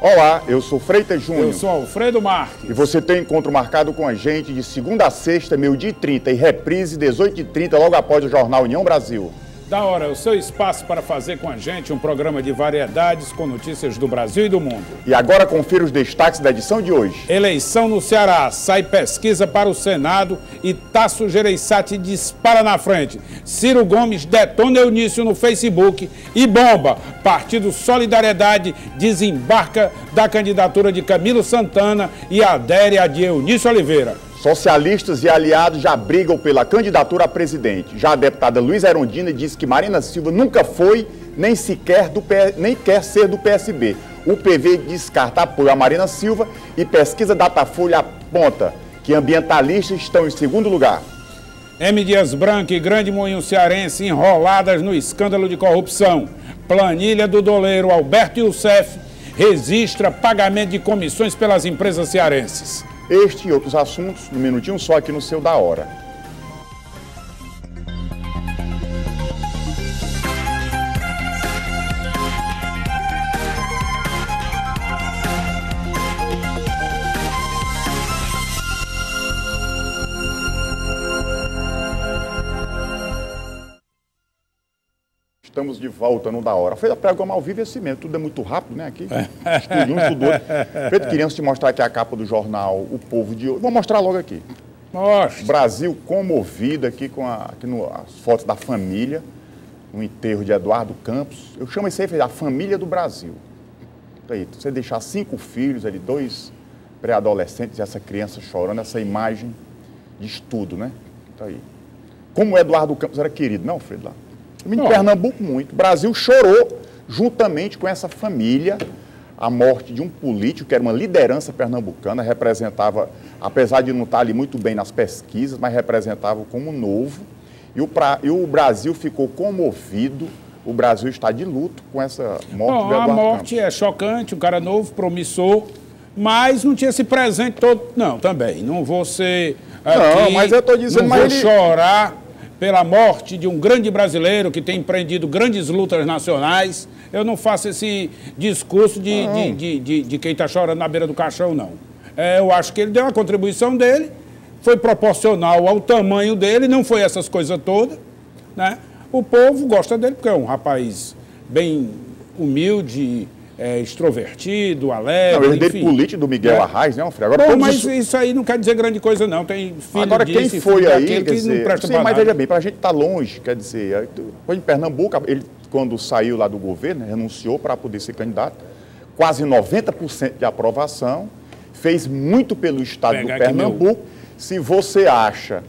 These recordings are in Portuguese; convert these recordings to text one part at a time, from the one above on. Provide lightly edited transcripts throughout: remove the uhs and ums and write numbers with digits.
Olá, eu sou Freitas Júnior. Eu sou Alfredo Marques. E você tem um encontro marcado com a gente de segunda a sexta, meio-dia e 30 e reprise 18h30, logo após o Jornal União Brasil. Da hora, o seu espaço para fazer com a gente um programa de variedades com notícias do Brasil e do mundo. E agora confira os destaques da edição de hoje. Eleição no Ceará, sai pesquisa para o Senado e Tasso Gereissati dispara na frente. Ciro Gomes detona Eunício no Facebook e bomba. Partido Solidariedade desembarca da candidatura de Camilo Santana e adere a de Eunício Oliveira. Socialistas e aliados já brigam pela candidatura a presidente. Já a deputada Luísa Erundina disse que Marina Silva nunca foi, nem quer ser do PSB. O PV descarta apoio a Marina Silva e pesquisa Datafolha aponta que ambientalistas estão em segundo lugar. M. Dias Branco e Grande Moinho Cearense enroladas no escândalo de corrupção. Planilha do doleiro Alberto Youssef registra pagamento de comissões pelas empresas cearenses. Este e outros assuntos, no minutinho só aqui no Seu da Hora. Estamos de volta no Da Hora. Foi a programa ao vivo esse mesmo, tudo é muito rápido, né, aqui? Estúdio 1, estúdio 2. Feito, queríamos te mostrar aqui a capa do jornal O Povo de hoje. Vou mostrar logo aqui. Mostra. Brasil comovido aqui com as fotos da família, no enterro de Eduardo Campos. Eu chamo isso aí a família do Brasil. Aí, você deixar 5 filhos ali, 2 pré-adolescentes e essa criança chorando, essa imagem de estudo, né? Tá aí. Como o Eduardo Campos era querido, não, Fred, lá? Em Pernambuco, muito. O Brasil chorou, juntamente com essa família, a morte de um político que era uma liderança pernambucana, representava, apesar de não estar ali muito bem nas pesquisas, mas representava como novo. E o Brasil ficou comovido, o Brasil está de luto com essa morte do Eduardo Campos. A morte é chocante, um cara novo, promissor, mas não tinha esse presente todo. Não, também, não vou ser aqui, não, mas eu estou dizendo, não vou chorar pela morte de um grande brasileiro que tem empreendido grandes lutas nacionais. Eu não faço esse discurso de quem está chorando na beira do caixão, não. Eu acho que ele deu a contribuição dele, foi proporcional ao tamanho dele, não foi essas coisas todas, né? O povo gosta dele porque é um rapaz bem humilde, extrovertido, alegre. Não, ele é político do Miguel Arraes, né, Alfredo? Agora, mas isso aí não quer dizer grande coisa, não. Tem filho agora, disso, quem foi aí, quer que dizer, não presta sim, pra mas nada. veja bem, para a gente estar longe, quer dizer, foi em Pernambuco, ele, quando saiu lá do governo, renunciou para poder ser candidato, quase 90% de aprovação, fez muito pelo estado do Pernambuco. Se você acha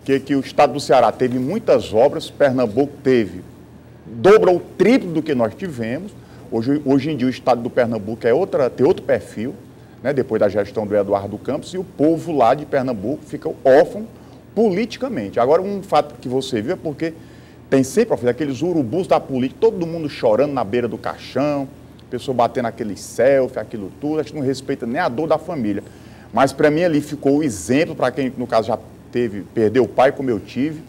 que o estado do Ceará teve muitas obras, Pernambuco teve dobro ou triplo do que nós tivemos. Hoje em dia o estado do Pernambuco tem outro perfil, né, depois da gestão do Eduardo Campos, e o povo lá de Pernambuco fica órfão politicamente. Agora, um fato que você viu é porque tem sempre aqueles urubus da política, todo mundo chorando na beira do caixão, pessoa batendo aquele selfie, aquilo tudo, a gente não respeita nem a dor da família. Mas para mim ali ficou o exemplo, para quem no caso já perdeu o pai como eu tive,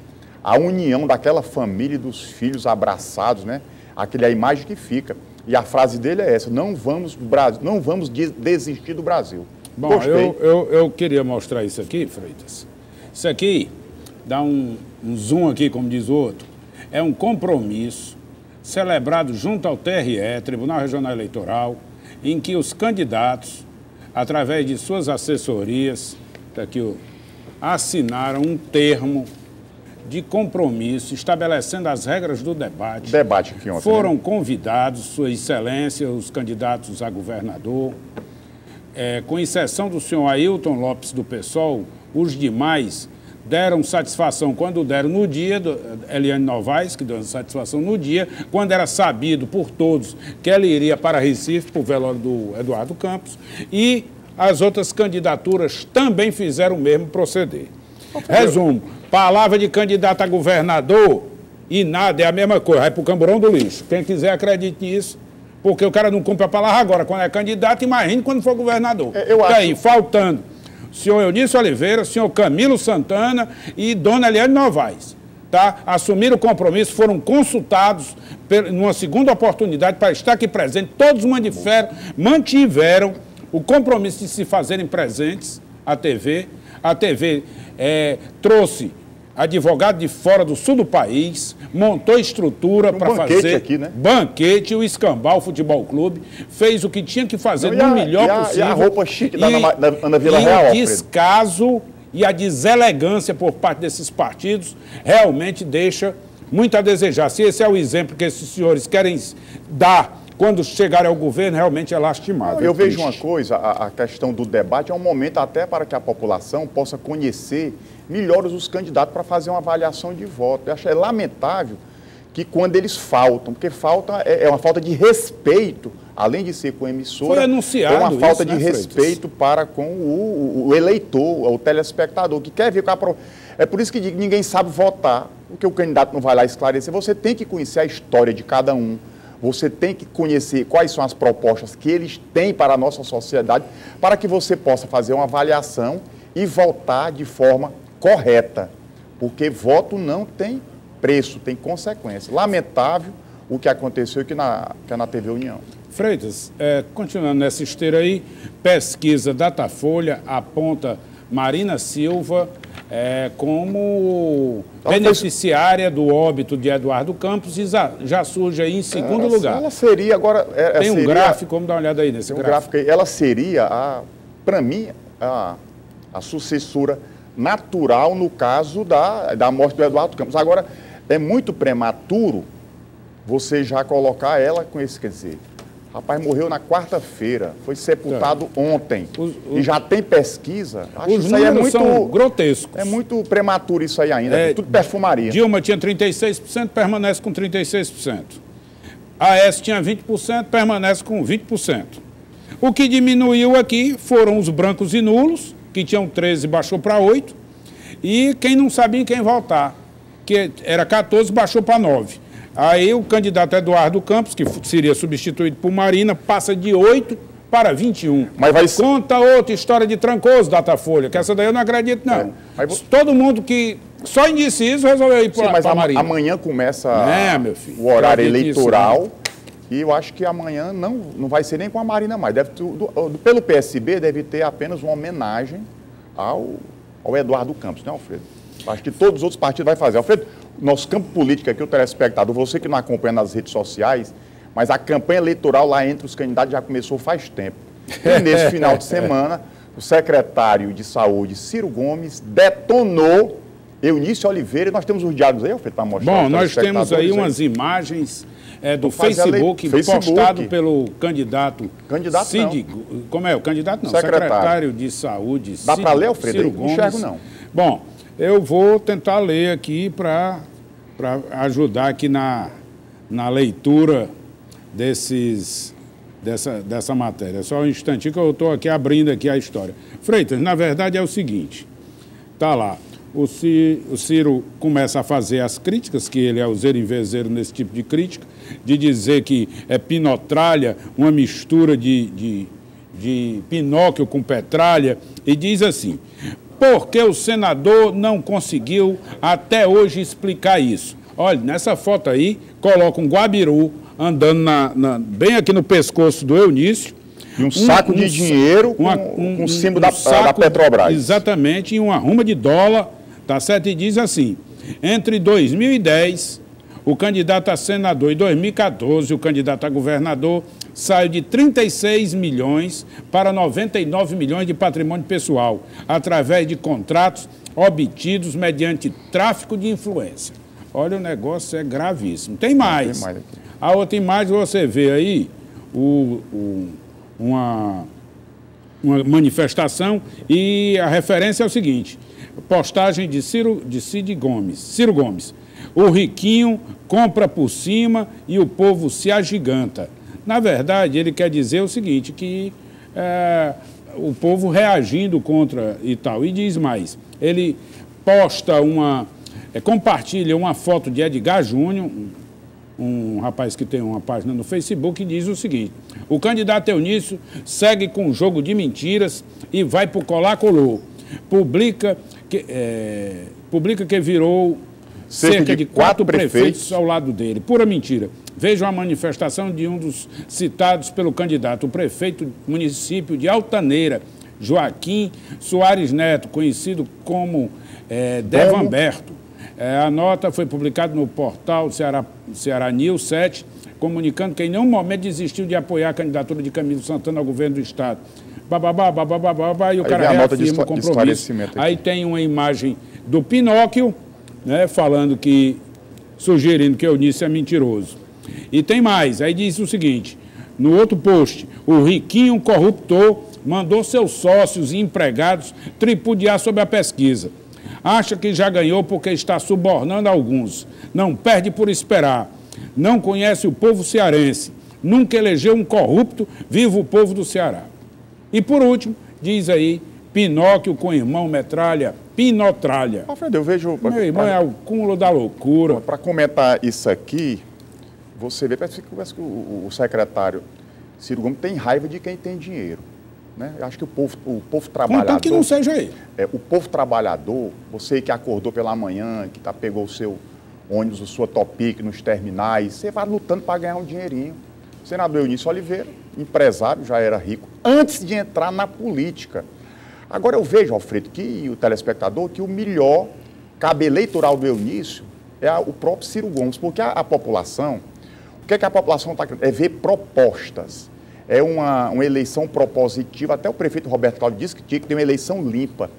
a união daquela família e dos filhos abraçados, né? A imagem que fica. E a frase dele é essa: não vamos desistir do Brasil. Bom, eu queria mostrar isso aqui, Freitas. Isso aqui dá um zoom aqui, como diz o outro. É um compromisso celebrado junto ao TRE, Tribunal Regional Eleitoral, em que os candidatos, através de suas assessorias, assinaram um termo de compromisso, estabelecendo as regras do debate. Debate aqui ontem, foram, né? Convidados, Sua Excelência, os candidatos a governador, com exceção do senhor Ailton Lopes do PSOL, os demais deram satisfação quando deram no dia, Eliane Novaes, que deu satisfação no dia, quando era sabido por todos que ela iria para Recife, para o velório do Eduardo Campos, e as outras candidaturas também fizeram o mesmo proceder. Resumo, palavra de candidato a governador e nada, é a mesma coisa, vai para o camburão do lixo. Quem quiser acredite nisso, porque o cara não cumpre a palavra agora, quando é candidato, imagine quando for governador. Aí, faltando o senhor Eunício Oliveira, o senhor Camilo Santana e dona Eliane Novaes. tá? Assumiram o compromisso, foram consultados numa segunda oportunidade para estar aqui presente. Todos mantiveram o compromisso de se fazerem presentes à TV. A TV trouxe advogado de fora do sul do país, montou estrutura para fazer aqui, né? Banquete, o Escambau Futebol Clube, fez o que tinha que fazer no melhor possível. E a roupa chique da Ana Vila Real. E o descaso e a deselegância por parte desses partidos realmente deixa muito a desejar. Se esse é o exemplo que esses senhores querem dar quando chegarem ao governo, realmente é lastimável. Eu vejo uma coisa, a questão do debate é um momento até para que a população possa conhecer melhor os candidatos para fazer uma avaliação de voto. Eu acho lamentável que quando eles faltam, porque falta é uma falta de respeito, além de ser com a emissora, foi anunciado é uma falta isso, de né, respeito para com o eleitor, o telespectador, que quer ver com a É por isso que ninguém sabe votar, porque o candidato não vai lá esclarecer. Você tem que conhecer a história de cada um. Você tem que conhecer quais são as propostas que eles têm para a nossa sociedade, para que você possa fazer uma avaliação e votar de forma correta. Porque voto não tem preço, tem consequência. Lamentável o que aconteceu aqui na TV União. Freitas, continuando nessa esteira aí, pesquisa Datafolha aponta Marina Silva como beneficiária do óbito de Eduardo Campos e já surge aí em segundo lugar. Ela seria agora... Tem um gráfico, vamos dar uma olhada aí nesse gráfico. Ela seria, para mim, a sucessora natural no caso da morte do Eduardo Campos. Agora, é muito prematuro você já colocar ela com esse, quer dizer... Rapaz, morreu na quarta-feira, foi sepultado ontem e já tem pesquisa. Acho que isso aí é muito são grotescos. É muito prematuro isso aí ainda, tudo perfumaria. Dilma tinha 36%, permanece com 36%. Aécio tinha 20%, permanece com 20%. O que diminuiu aqui foram os brancos e nulos, que tinham 13, baixou para 8, e quem não sabia em quem votar, que era 14, baixou para 9. Aí o candidato Eduardo Campos, que seria substituído por Marina, passa de 8 para 21. Mas Conta outra história de Trancoso, Datafolha, que essa daí eu não acredito, não. Todo mundo que só indeciso resolveu ir para Marina. Amanhã começa o horário eleitoral e eu acho que amanhã não vai ser nem com a Marina mais. Pelo PSB deve ter apenas uma homenagem ao Eduardo Campos, né, Alfredo? Acho que todos os outros partidos vão fazer. Alfredo, nosso campo político aqui, o telespectador, você que não acompanha nas redes sociais, mas a campanha eleitoral lá entre os candidatos já começou faz tempo. E nesse final de semana, o secretário de Saúde, Ciro Gomes, detonou Eunício Oliveira. Nós temos os diálogos aí, Alfredo, para mostrar. Bom, nós temos aí umas imagens do Facebook postado pelo candidato Cid. Não. Como é? O candidato não, secretário de Saúde. Dá para ler, Alfredo? Ciro Gomes. Não enxergo, não. Bom, eu vou tentar ler aqui para ajudar aqui na leitura dessa matéria. Só um instantinho que eu estou aqui abrindo aqui a história. Freitas, na verdade é o seguinte, tá lá, o Ciro começa a fazer as críticas, que ele é o zero em vezeiro nesse tipo de crítica, de dizer que é pinotralha, uma mistura de Pinóquio com Petralha, e diz assim... Porque o senador não conseguiu até hoje explicar isso. Olha, nessa foto aí, coloca um guabiru andando bem aqui no pescoço do Eunício. E um saco de dinheiro com o símbolo da Petrobras. Exatamente, e uma arruma de dólar, tá certo? E diz assim, entre 2010, o candidato a senador, e 2014, o candidato a governador, saiu de 36 milhões para 99 milhões de patrimônio pessoal, através de contratos obtidos mediante tráfico de influência. Olha, o negócio é gravíssimo. Tem mais. A outra imagem você vê aí uma manifestação e a referência é o seguinte, postagem de Ciro Gomes. O riquinho compra por cima e o povo se agiganta. Na verdade, ele quer dizer o seguinte, que o povo reagindo contra e tal. E diz mais, ele posta compartilha uma foto de Edgar Júnior, um rapaz que tem uma página no Facebook, e diz o seguinte, o candidato Eunício segue com um jogo de mentiras e vai para o colar-colou. Publica que virou cerca de 4 prefeitos ao lado dele. Pura mentira. Vejam a manifestação de um dos citados pelo candidato, o prefeito do município de Altaneira, Joaquim Soares Neto, conhecido como Devamberto. A nota foi publicada no portal Ceará News 7, comunicando que em nenhum momento desistiu de apoiar a candidatura de Camilo Santana ao governo do Estado. Bababá, e o cara reafirma o compromisso. Aí tem uma imagem do Pinóquio, né, falando que, sugerindo que Eunício é mentiroso. E tem mais, aí diz o seguinte, no outro post, o riquinho corruptor mandou seus sócios e empregados tripudiar sobre a pesquisa. Acha que já ganhou porque está subornando alguns. Não perde por esperar. Não conhece o povo cearense. Nunca elegeu um corrupto, viva o povo do Ceará. E por último, diz aí, Pinóquio com irmão metralha, Pinotralha. Alfredo, eu vejo... Meu irmão é o cúmulo da loucura. Para comentar isso aqui, você vê, parece que o secretário Ciro Gomes tem raiva de quem tem dinheiro. Né? Eu acho que o povo trabalhador... Contanto que não seja ele. O povo trabalhador, você que acordou pela manhã, que pegou o seu ônibus, a sua Topic nos terminais, você vai lutando para ganhar um dinheirinho. O senador Eunício Oliveira, empresário, já era rico, antes de entrar na política. Agora eu vejo, Alfredo, que o telespectador, que o melhor cabo eleitoral do Eunício é o próprio Ciro Gomes, porque a população, o que é que a população está querendo? É ver propostas. É uma eleição propositiva, até o prefeito Roberto Cláudio disse que tinha que ter uma eleição limpa.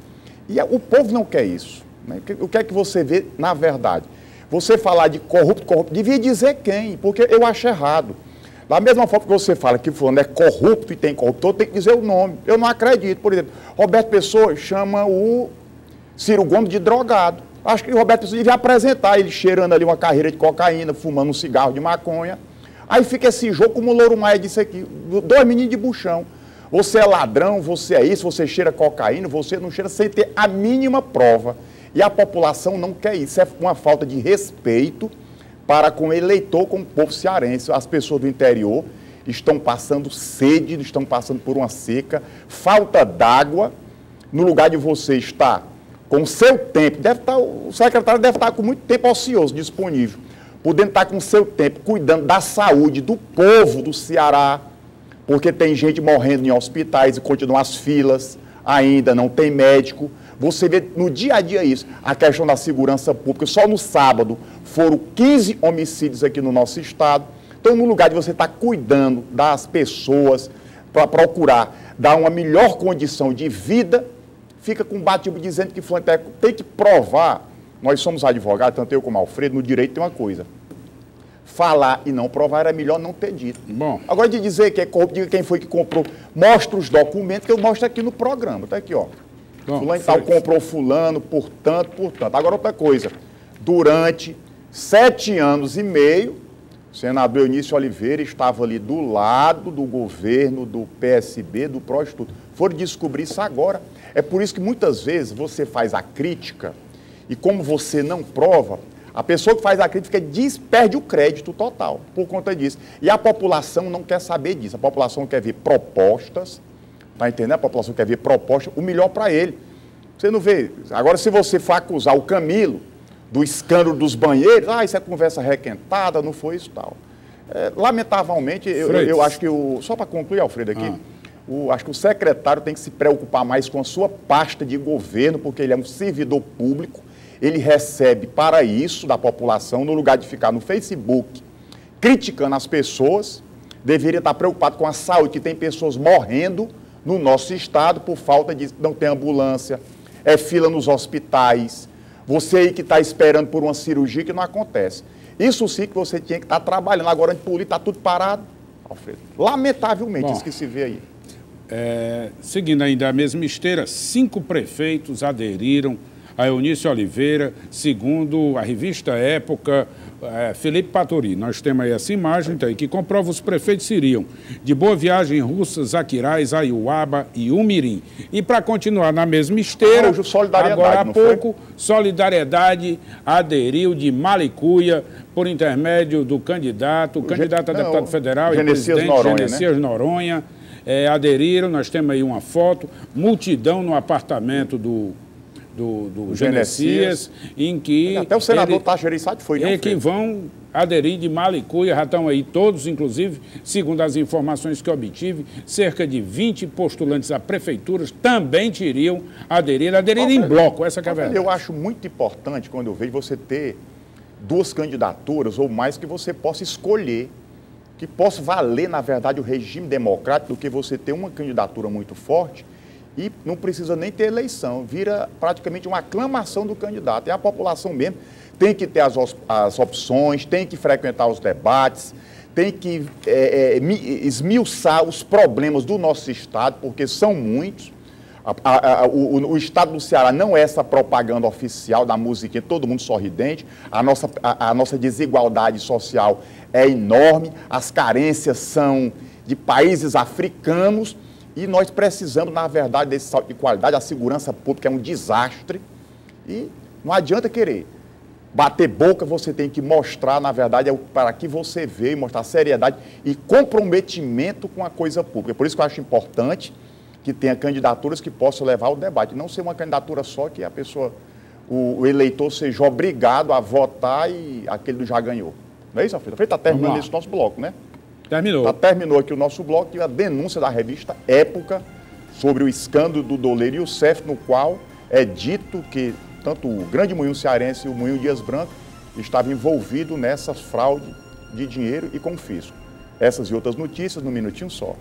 E o povo não quer isso. Né? O que é que você vê na verdade? Você falar de corrupto, devia dizer quem, porque eu acho errado. Da mesma forma que você fala que fulano é corrupto e tem corruptor, tem que dizer o nome. Eu não acredito. Por exemplo, Roberto Pessoa chama o Ciro Gomes de drogado. Acho que o Roberto Pessoa devia apresentar ele cheirando ali uma carreira de cocaína, fumando um cigarro de maconha. Aí fica esse jogo, como o Louro Maia disse aqui, 2 meninos de buchão. Você é ladrão, você é isso, você cheira cocaína, você não cheira sem ter a mínima prova. E a população não quer isso. É uma falta de respeito para com o eleitor, com o povo cearense. As pessoas do interior estão passando sede, estão passando por uma seca, falta d'água. No lugar de você estar com o seu tempo, o secretário deve estar com muito tempo ocioso, disponível, podendo estar com o seu tempo cuidando da saúde do povo do Ceará, porque tem gente morrendo em hospitais e continuam as filas, ainda não tem médico. Você vê no dia a dia isso, a questão da segurança pública. Só no sábado foram 15 homicídios aqui no nosso estado. Então, no lugar de você estar cuidando das pessoas para procurar dar uma melhor condição de vida, fica com bate-boca dizendo que tem que provar. Nós somos advogados, tanto eu como Alfredo, no direito tem uma coisa. Falar e não provar era melhor não ter dito. Bom. Agora de dizer que é corrupto, diga quem foi que comprou, mostra os documentos que eu mostro aqui no programa. Está aqui, ó. Bom, fulano tal comprou fulano, portanto. Agora outra coisa, durante 7 anos e meio, o senador Eunício Oliveira estava ali do lado do governo, do PSB, do PROS, tudo. Foram descobrir isso agora. É por isso que muitas vezes você faz a crítica e como você não prova, a pessoa que faz a crítica perde o crédito total por conta disso. E a população não quer saber disso. A população quer ver propostas. Está entendendo? A população quer ver proposta, o melhor para ele. Você não vê. Agora, se você for acusar o Camilo do escândalo dos banheiros, isso é conversa requentada, não foi isso tal. Lamentavelmente, eu acho que só para concluir, Alfredo, aqui, acho que o secretário tem que se preocupar mais com a sua pasta de governo, porque ele é um servidor público, ele recebe para isso da população, no lugar de ficar no Facebook criticando as pessoas, deveria estar preocupado com a saúde, que tem pessoas morrendo no nosso estado por falta de... não tem ambulância, é fila nos hospitais, você aí que está esperando por uma cirurgia que não acontece. Isso sim que você tinha que estar trabalhando. Agora, de política, está tudo parado, Alfredo. Lamentavelmente, isso que se vê aí. Seguindo ainda a mesma esteira, 5 prefeitos aderiram a Eunício Oliveira, segundo a revista Época, Felipe Patori. Nós temos aí essa imagem tá aí, que comprova os prefeitos iriam de Boa Viagem, Russas, Aquiraz, Aiuaba e Umirim. E para continuar na mesma esteira, agora há pouco, Solidariedade aderiu de Malicuia por intermédio do candidato a deputado federal e presidente Genesias Noronha. Aderiram, nós temos aí uma foto, multidão no apartamento do do Genesias, em que... Até o senador Tasso Gereissati foi, né? Que vão aderir de mala-e-cuia, já estão aí todos, inclusive, segundo as informações que obtive, cerca de 20 postulantes a prefeituras também teriam aderir em bloco, essa que é a verdade. Eu acho muito importante, quando eu vejo, você ter duas candidaturas ou mais que você possa escolher, que possa valer, na verdade, o regime democrático, do que você ter uma candidatura muito forte e não precisa nem ter eleição, vira praticamente uma aclamação do candidato. E a população mesmo tem que ter as opções, tem que frequentar os debates, tem que esmiuçar os problemas do nosso estado, porque são muitos. O estado do Ceará não é essa propaganda oficial da musiquinha, todo mundo sorridente, a nossa desigualdade social é enorme, as carências são de países africanos e nós precisamos, na verdade, desse salto de qualidade. A segurança pública é um desastre e não adianta querer bater boca, você tem que mostrar, na verdade, para que você veio, mostrar seriedade e comprometimento com a coisa pública. Por isso que eu acho importante que tenha candidaturas que possam levar ao debate, não ser uma candidatura só que a pessoa, o eleitor seja obrigado a votar e aquele já ganhou. Não é isso, Alfredo? Alfredo está terminando esse nosso bloco, né? Terminou. Terminou aqui o nosso bloco e a denúncia da revista Época sobre o escândalo do Doleiro e o CEF, no qual é dito que tanto o Grande Moinho Cearense e o Moinho Dias Branco estavam envolvidos nessa fraude de dinheiro e confisco. Essas e outras notícias no Minutinho Só.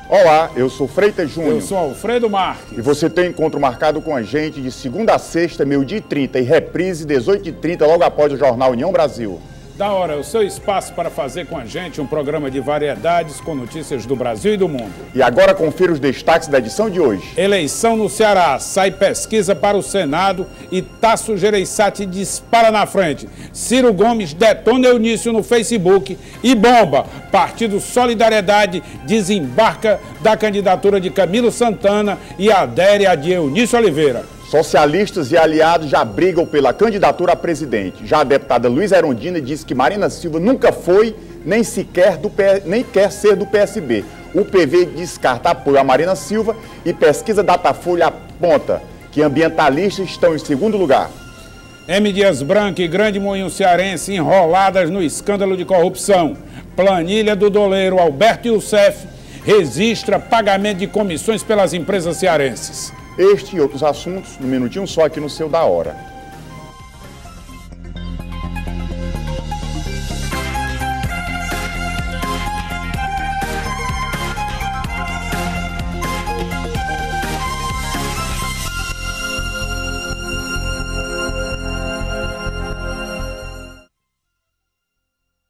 Olá, eu sou Freitas Júnior. Eu sou Alfredo Marques. E você tem encontro marcado com a gente de segunda a sexta, meio-dia e 30 e reprise 18h30, logo após o Jornal União Brasil. Da hora, o seu espaço para fazer com a gente um programa de variedades com notícias do Brasil e do mundo. E agora confira os destaques da edição de hoje. Eleição no Ceará, sai pesquisa para o Senado e Tasso Gereissati dispara na frente. Ciro Gomes detona Eunício no Facebook e bomba. Partido Solidariedade desembarca da candidatura de Camilo Santana e adere a de Eunício Oliveira. Socialistas e aliados já brigam pela candidatura a presidente. Já a deputada Luiza Erundina diz que Marina Silva nunca foi, nem quer ser do PSB. O PV descarta apoio a Marina Silva e pesquisa Datafolha aponta que ambientalistas estão em segundo lugar. M. Dias Branco e Grande Moinho Cearense enroladas no escândalo de corrupção. Planilha do doleiro Alberto Youssef registra pagamento de comissões pelas empresas cearenses. Este e outros assuntos, no Minutinho Só, aqui no seu Da Hora.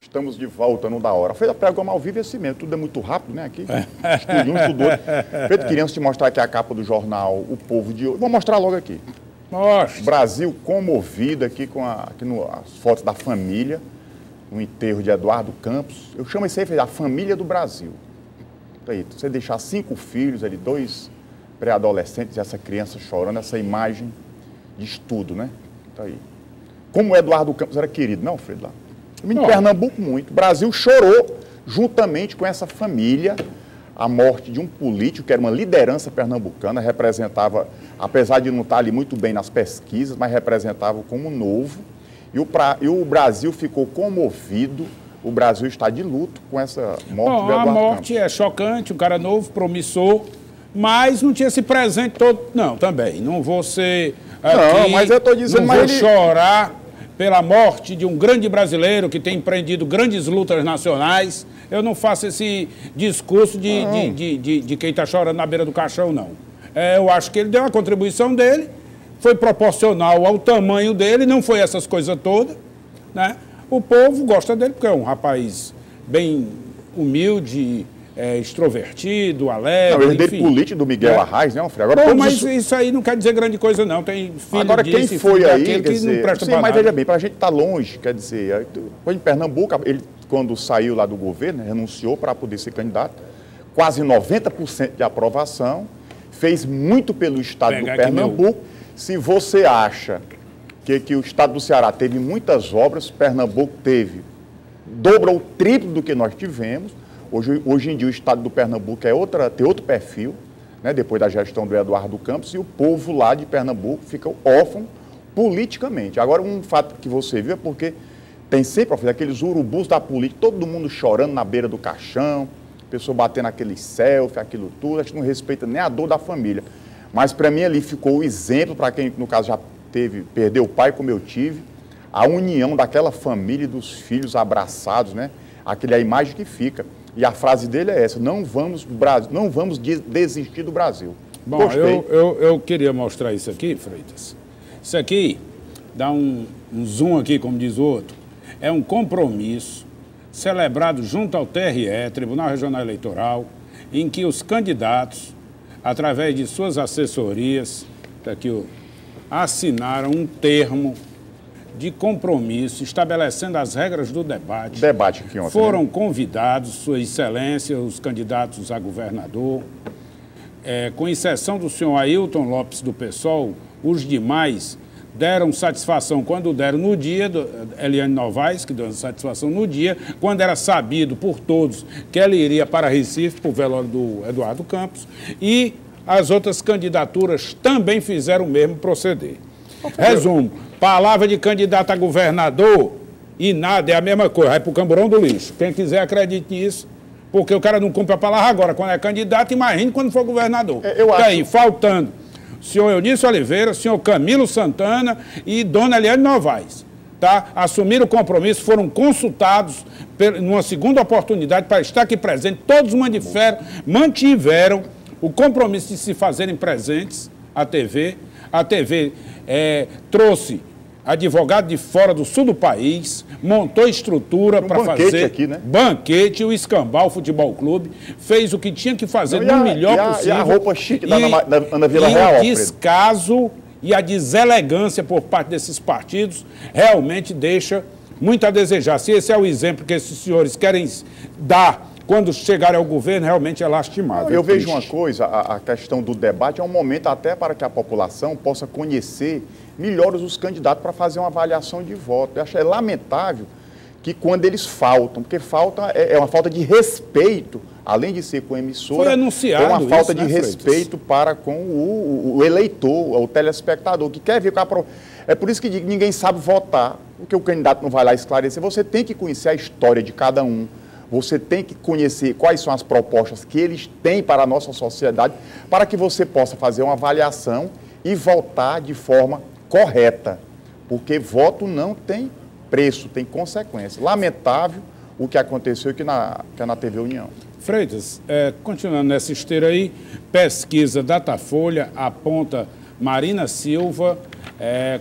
Estamos de volta no Da Hora. Feito a programa ao vivo é assim mesmo, tudo é muito rápido, né, aqui. Estúdio 1, estúdio 2. Feito, queríamos te mostrar aqui a capa do jornal O Povo de hoje. Vou mostrar logo aqui. Mostra. Brasil comovido aqui com as fotos da família, no enterro de Eduardo Campos. Eu chamo isso aí, a família do Brasil. Então, aí, você deixar 5 filhos ali, 2 pré-adolescentes e essa criança chorando, essa imagem de estudo, né? Então, aí. Como o Eduardo Campos era querido, não, Alfredo, lá? Em Pernambuco, muito. O Brasil chorou, juntamente com essa família, a morte de um político que era uma liderança pernambucana, representava, apesar de não estar ali muito bem nas pesquisas, mas representava como novo. E o Brasil ficou comovido, o Brasil está de luto com essa morte do Eduardo Campos. A morte é chocante, um cara novo, promissor, mas não tinha esse presente todo. Não, também. Não vou ser aqui, não, mas eu estou dizendo, não vou chorar pela morte de um grande brasileiro que tem empreendido grandes lutas nacionais. Eu não faço esse discurso de quem está chorando na beira do caixão, não. Eu acho que ele deu a contribuição dele, foi proporcional ao tamanho dele, não foi essas coisas todas, né? O povo gosta dele porque é um rapaz bem humilde, extrovertido, alegre. Não, ele é dele político do Miguel Arraes, né, Alfredo? Agora, mas isso aí não quer dizer grande coisa, não. Tem filho agora, disso, quem foi aí, quer que dizer, não presta sim, pra mas nada. veja bem, para a gente estar longe, quer dizer, foi em Pernambuco, ele, quando saiu lá do governo, renunciou para poder ser candidato, quase 90% de aprovação, fez muito pelo estado do Pernambuco. Se você acha que o estado do Ceará teve muitas obras, Pernambuco teve dobro ou triplo do que nós tivemos. Hoje em dia o estado do Pernambuco tem outro perfil, né, depois da gestão do Eduardo Campos, e o povo lá de Pernambuco fica órfão politicamente. Agora, um fato que você viu é porque tem sempre, aqueles urubus da política, todo mundo chorando na beira do caixão, pessoa batendo aquele selfie, aquilo tudo, acho que não respeita nem a dor da família. Mas para mim ali ficou o exemplo, para quem no caso já perdeu o pai como eu tive, a união daquela família e dos filhos abraçados, né? Aquela é a imagem que fica. E a frase dele é essa: não vamos desistir do Brasil. Bom, eu queria mostrar isso aqui, Freitas. Isso aqui dá um zoom aqui, como diz o outro. É um compromisso celebrado junto ao TRE, Tribunal Regional Eleitoral, em que os candidatos, através de suas assessorias, tá aqui, assinaram um termo de compromisso estabelecendo as regras do debate. Debate aqui ontem. Foram convidados, Sua Excelência, os candidatos a governador, com exceção do senhor Ailton Lopes do PSOL, os demais deram satisfação quando deram no dia, Eliane Novaes, que deu satisfação no dia, quando era sabido por todos que ela iria para Recife, para o velório do Eduardo Campos, e as outras candidaturas também fizeram o mesmo proceder. Resumo, palavra de candidato a governador e nada, é a mesma coisa, vai para o camburão do lixo. Quem quiser acredite nisso, porque o cara não cumpre a palavra agora, quando é candidato, imagine quando for governador. Tá aí, faltando o senhor Eunício Oliveira, o senhor Camilo Santana e dona Eliane Novaes, tá? Assumiram o compromisso, foram consultados numa segunda oportunidade para estar aqui presente, todos mantiveram o compromisso de se fazerem presentes à TV. A TV trouxe advogado de fora do sul do país, montou estrutura para fazer aqui, né? Banquete, o Escambau Futebol Clube fez o que tinha que fazer no melhor possível. E a roupa chique da Ana Vila Real. O descaso e a deselegância por parte desses partidos realmente deixa muito a desejar. Se esse é o exemplo que esses senhores querem dar quando chegarem ao governo, realmente é lastimável. Eu vejo uma coisa, a questão do debate é um momento até para que a população possa conhecer melhor os candidatos para fazer uma avaliação de voto. Eu acho lamentável que quando eles faltam, porque é uma falta de respeito, além de ser com a emissora, foi anunciado, é uma falta isso, de respeito para com o eleitor, o telespectador, que quer ver com a É por isso que digo, ninguém sabe votar, porque o candidato não vai lá esclarecer. Você tem que conhecer a história de cada um. Você tem que conhecer quais são as propostas que eles têm para a nossa sociedade, para que você possa fazer uma avaliação e votar de forma correta. Porque voto não tem preço, tem consequência. Lamentável o que aconteceu aqui na TV União. Freitas, continuando nessa esteira aí, pesquisa Datafolha aponta Marina Silva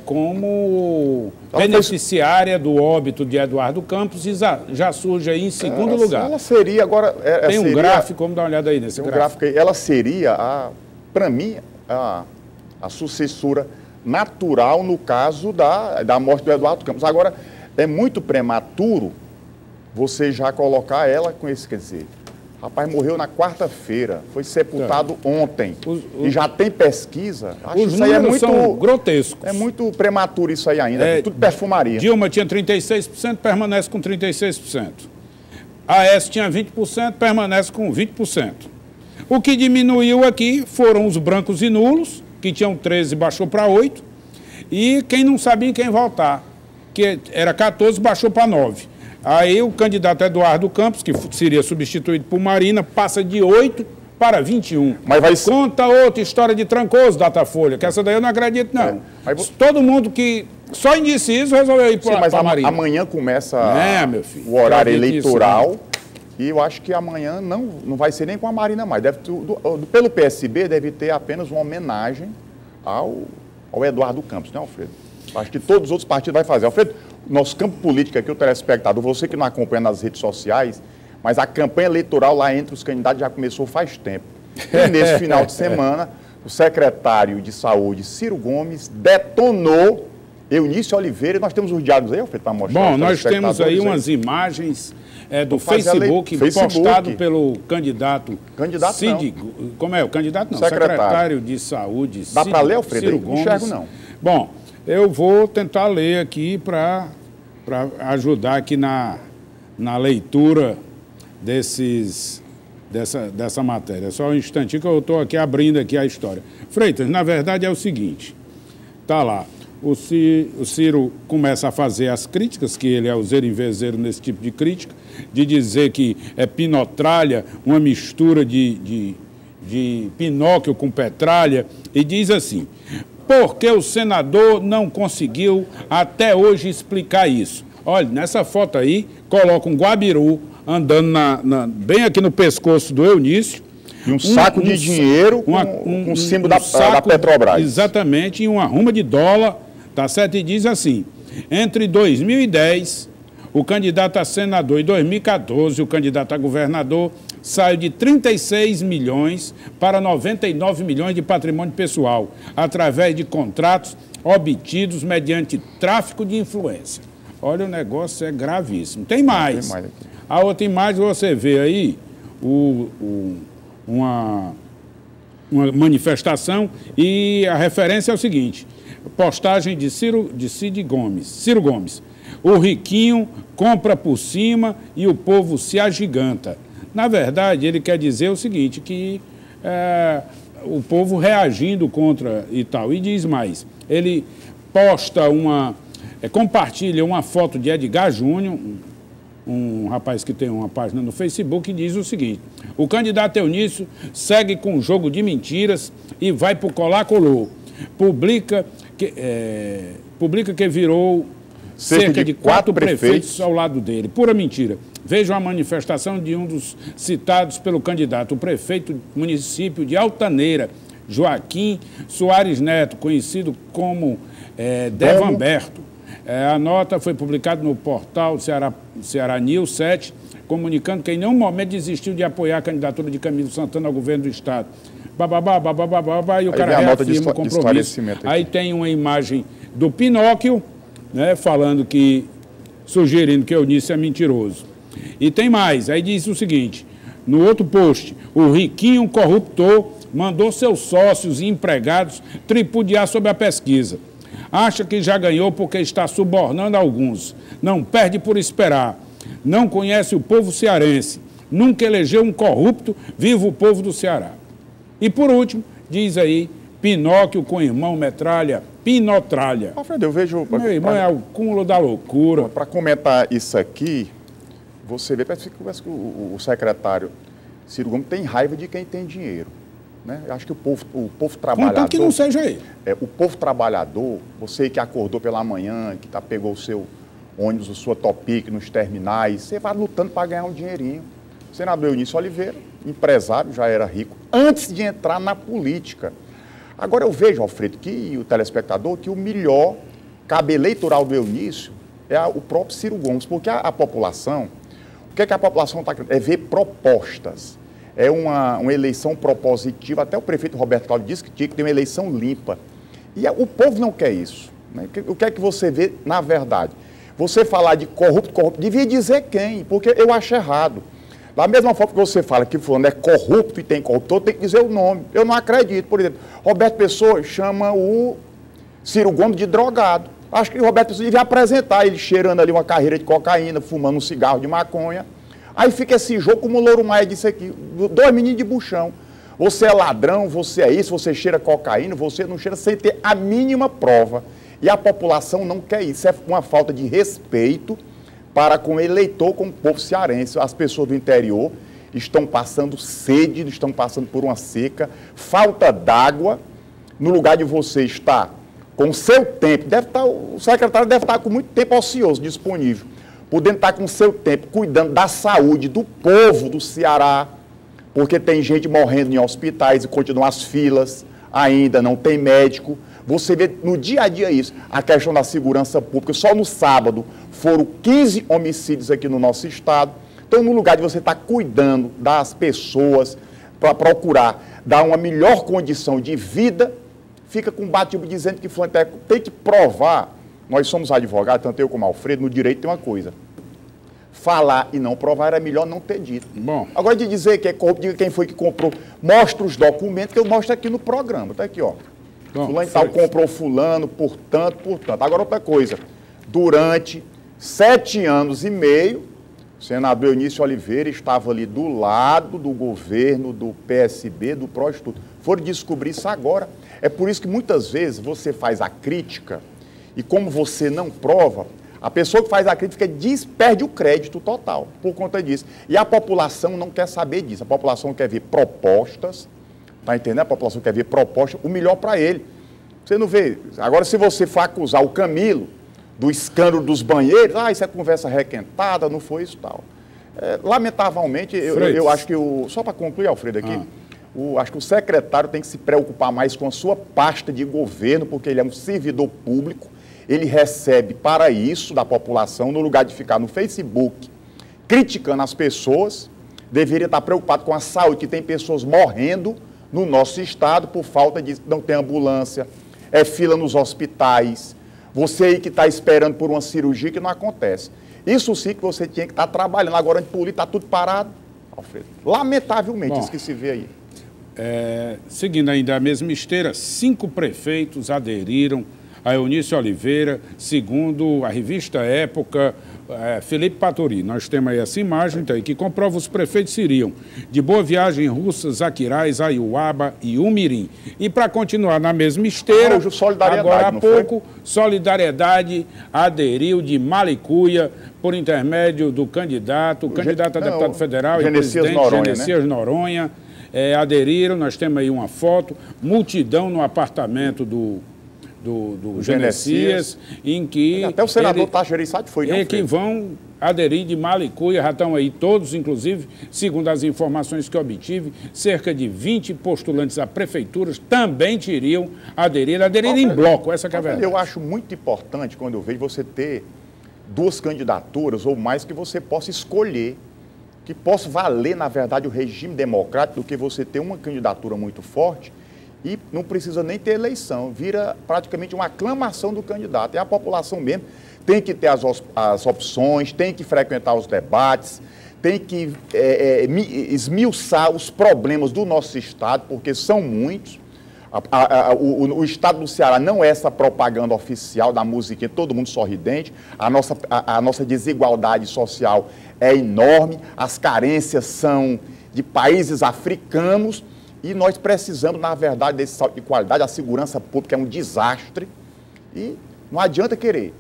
como beneficiária do óbito de Eduardo Campos e já surge aí em segundo lugar. Ela seria agora... Tem um gráfico, vamos dar uma olhada aí nesse gráfico. Aí. Ela seria, para mim, a sucessora natural no caso da morte do Eduardo Campos. Agora, é muito prematuro você já colocar ela com esse, quer dizer... Rapaz, morreu na quarta-feira, foi sepultado ontem. E já tem pesquisa. Acho os isso aí números são grotescos. É muito prematuro isso aí ainda, tudo perfumaria. Dilma tinha 36%, permanece com 36%. AS tinha 20%, permanece com 20%. O que diminuiu aqui foram os brancos e nulos, que tinham 13, baixou para 8. E quem não sabia em quem votar, que era 14, baixou para 9. Aí o candidato Eduardo Campos, que seria substituído por Marina, passa de 8 para 21. Mas Conta outra história de Trancoso, Datafolha, que essa daí eu não acredito, não. Todo mundo que só indeciso resolveu ir para Marina. Amanhã começa meu filho, o horário eleitoral e eu acho que amanhã não vai ser nem com a Marina mais. Pelo PSB deve ter apenas uma homenagem ao Eduardo Campos, né, Alfredo? Acho que todos os outros partidos vão fazer. Alfredo, nosso campo político aqui, o telespectador, você que não acompanha nas redes sociais, mas a campanha eleitoral lá entre os candidatos já começou faz tempo. E nesse final de semana, o secretário de Saúde, Ciro Gomes, detonou Eunício Oliveira, e nós temos os diálogos aí, Alfredo, para mostrar. Bom, nós temos aí umas imagens do Facebook, postado pelo candidato Cid, não. Como é? O candidato não, secretário de Saúde, Dá para ler, Alfredo? Ciro Gomes. Não enxergo, não. Bom, eu vou tentar ler aqui para ajudar aqui na na leitura dessa matéria. Só um instantinho que eu estou aqui abrindo aqui a história. Freitas, na verdade é o seguinte, tá lá, o Ciro começa a fazer as críticas, que ele é o zero em vezeiro nesse tipo de crítica, de dizer que é pinotralha, uma mistura de Pinóquio com Petralha, e diz assim, porque o senador não conseguiu até hoje explicar isso. Olha, nessa foto aí, coloca um guabiru andando bem aqui no pescoço do Eunício. E um saco de dinheiro com o símbolo da Petrobras. Exatamente, e uma ruma de dólar, tá certo? E diz assim, entre 2010, o candidato a senador, e 2014, o candidato a governador, saiu de 36 milhões para 99 milhões de patrimônio pessoal, através de contratos obtidos mediante tráfico de influência. Olha, o negócio é gravíssimo. Tem mais. A outra imagem você vê aí uma manifestação e a referência é o seguinte, postagem de Ciro Gomes. O riquinho compra por cima e o povo se agiganta. Na verdade, ele quer dizer o seguinte, que o povo reagindo contra e tal. E diz mais, ele posta compartilha uma foto de Edgar Júnior, um rapaz que tem uma página no Facebook, e diz o seguinte, o candidato Eunício segue com um jogo de mentiras e vai para o colar-colou. Publica que virou cerca de 4 prefeitos ao lado dele. Pura mentira. Veja a manifestação de um dos citados pelo candidato, o prefeito do município de Altaneira, Joaquim Soares Neto, conhecido como Devamberto. A nota foi publicada no portal Ceará News 7, comunicando que em nenhum momento desistiu de apoiar a candidatura de Camilo Santana ao governo do Estado. E o cara reafirma o compromisso. Aí tem uma imagem do Pinóquio, né, falando sugerindo que Eunício é mentiroso. E tem mais, aí diz o seguinte, no outro post, o riquinho corruptor mandou seus sócios e empregados tripudiar sobre a pesquisa. Acha que já ganhou porque está subornando alguns. Não perde por esperar. Não conhece o povo cearense. Nunca elegeu um corrupto, viva o povo do Ceará. E por último, diz aí, Pinóquio com irmão Metralha, Pinotralha. Alfredo, eu vejo... Meu irmão é o cúmulo da loucura. Para comentar isso aqui, você vê, parece que o secretário Ciro Gomes tem raiva de quem tem dinheiro. Né? Eu acho que o povo trabalhador... Contanto que não seja ele. O povo trabalhador, você que acordou pela manhã, que pegou o seu ônibus, a sua Topic nos terminais, você vai lutando para ganhar um dinheirinho. O senador Eunício Oliveira, empresário, já era rico, antes de entrar na política. Agora eu vejo, Alfredo, e o telespectador, que o melhor cabo eleitoral do Eunício é o próprio Ciro Gomes, porque a população, o que a população está querendo? É ver propostas. É uma eleição propositiva, até o prefeito Roberto Cláudio disse que tinha que ter uma eleição limpa. E o povo não quer isso. Né? O que é que você vê na verdade? Você falar de corrupto, devia dizer quem, porque eu acho errado. Da mesma forma que você fala que fulano é corrupto e tem corruptor, tem que dizer o nome. Eu não acredito. Por exemplo, Roberto Pessoa chama o Ciro Gomes de drogado. Acho que o Roberto Pessoa devia apresentar ele cheirando ali uma carreira de cocaína, fumando um cigarro de maconha. Aí fica esse jogo, como o Louro Maia disse aqui, 2 meninos de buchão. Você é ladrão, você é isso, você cheira cocaína, você não cheira sem ter a mínima prova. E a população não quer isso. É uma falta de respeito para com o eleitor, com o povo cearense. As pessoas do interior estão passando sede, estão passando por uma seca, falta d'água. No lugar de você estar com o seu tempo, o secretário deve estar com muito tempo ocioso disponível, podendo estar com o seu tempo cuidando da saúde do povo do Ceará, porque tem gente morrendo em hospitais e continuam as filas, ainda não tem médico. Você vê no dia a dia isso, a questão da segurança pública. Só no sábado foram 15 homicídios aqui no nosso estado. Então, no lugar de você estar cuidando das pessoas para procurar dar uma melhor condição de vida, fica com bate-boca dizendo que tem que provar. Nós somos advogados, tanto eu como Alfredo, no direito tem uma coisa. Falar e não provar era melhor não ter dito. Bom. Agora de dizer que é corrupto, diga quem foi que comprou. Mostra os documentos que eu mostro aqui no programa. Está aqui, ó. Bom, fulano tal comprou fulano, portanto. Agora outra coisa. Durante 7 anos e meio, O senador Eunício Oliveira estava ali do lado do governo, do PSB, do PROS, tudo. Foram descobrir isso agora. É por isso que muitas vezes você faz a crítica e como você não prova, a pessoa que faz a crítica perde o crédito total por conta disso. E a população não quer saber disso. A população quer ver propostas, tá entendendo? A população quer ver propostas, o melhor para ele. Você não vê. Agora, se você for acusar o Camilo do escândalo dos banheiros, isso é conversa requentada, não foi isso e tal. Lamentavelmente, eu acho que só para concluir, Alfredo, aqui, acho que o secretário tem que se preocupar mais com a sua pasta de governo, porque ele é um servidor público, ele recebe para isso da população, no lugar de ficar no Facebook criticando as pessoas, deveria estar preocupado com a saúde, que tem pessoas morrendo no nosso estado por falta de... não tem ambulância, fila nos hospitais, você aí que está esperando por uma cirurgia que não acontece. Isso sim que você tinha que estar trabalhando. Agora, de política, está tudo parado, Alfredo. Lamentavelmente, isso que se vê aí. Seguindo ainda a mesma esteira, 5 prefeitos aderiram a Eunício Oliveira, segundo a revista Época, Felipe Patori. Nós temos aí essa imagem então, que comprova os prefeitos seriam de Boa Viagem, Russas, Aquiraz, Aiuaba e Umirim. E para continuar na mesma esteira, agora há pouco, Solidariedade aderiu de Malicuia por intermédio do candidato a deputado federal e presidente Genesias Noronha. Aderiram, nós temos aí uma foto, multidão no apartamento do Genesias, em que... Até o senador Tasso Gereissati foi, né? Que vão aderir de Malicuia, já estão aí todos, inclusive, segundo as informações que eu obtive, cerca de 20 postulantes a prefeituras também teriam aderido em bloco, essa que é a verdade. Eu acho muito importante, quando eu vejo você ter 2 candidaturas ou mais que você possa escolher, que possa valer, na verdade, o regime democrático, do que você ter uma candidatura muito forte e não precisa nem ter eleição, vira praticamente uma aclamação do candidato. E a população mesmo tem que ter as opções, tem que frequentar os debates, tem que esmiuçar os problemas do nosso estado, porque são muitos. O estado do Ceará não é essa propaganda oficial da musiquinha, todo mundo sorridente, a nossa desigualdade social é enorme, as carências são de países africanos e nós precisamos, na verdade, desse salto de qualidade. A segurança pública é um desastre e não adianta querer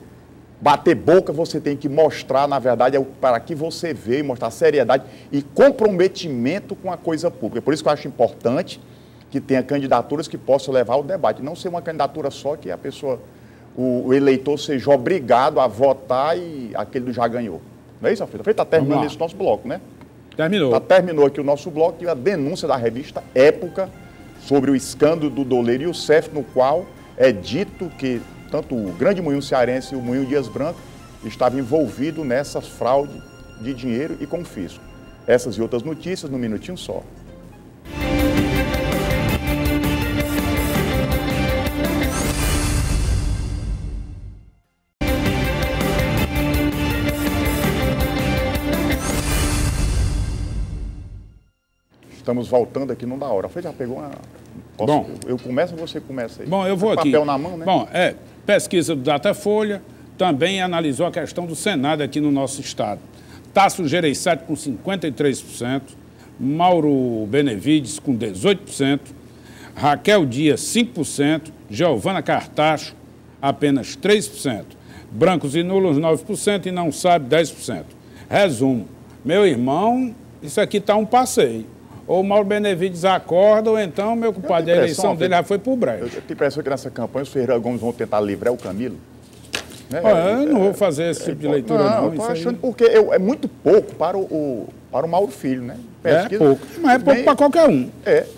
bater boca, você tem que mostrar, na verdade, para que você veio, mostrar seriedade e comprometimento com a coisa pública. Por isso que eu acho importante que tenha candidaturas que possam levar ao debate, não ser uma candidatura só que a pessoa, o eleitor seja obrigado a votar e aquele já ganhou. Não é isso, Alfredo? Está terminando esse nosso bloco, né? Terminou. Terminou aqui o nosso bloco e a denúncia da revista Época sobre o escândalo do doleiro Youssef, no qual é dito que tanto o Grande Moinho Cearense e o Moinho Dias Branco estavam envolvidos nessa fraude de dinheiro e confisco. Essas e outras notícias no Minutinho Só. Estamos voltando aqui, não dá hora. Você já pegou uma... eu começo ou você começa aí? Bom, eu vou aqui. Papel na mão, né? Bom, pesquisa do Datafolha também analisou a questão do Senado aqui no nosso estado. Tasso Gereissati com 53%, Mauro Benevides com 18%, Raquel Dias 5%, Giovana Cartacho apenas 3%, brancos e nulos 9% e não sabe 10%. Resumo, meu irmão, isso aqui está um passeio. Ou o Mauro Benevides acorda, ou então, meu compadre, a eleição dele já foi para o brejo. Eu tenho a impressão que nessa campanha os Ferreira Gomes vão tentar livrar o Camilo. Né? Eu não vou fazer esse tipo de leitura, não. Estou achando porque é muito pouco para o Mauro Filho, né? Pesquisa, pouco, mas é pouco para qualquer um.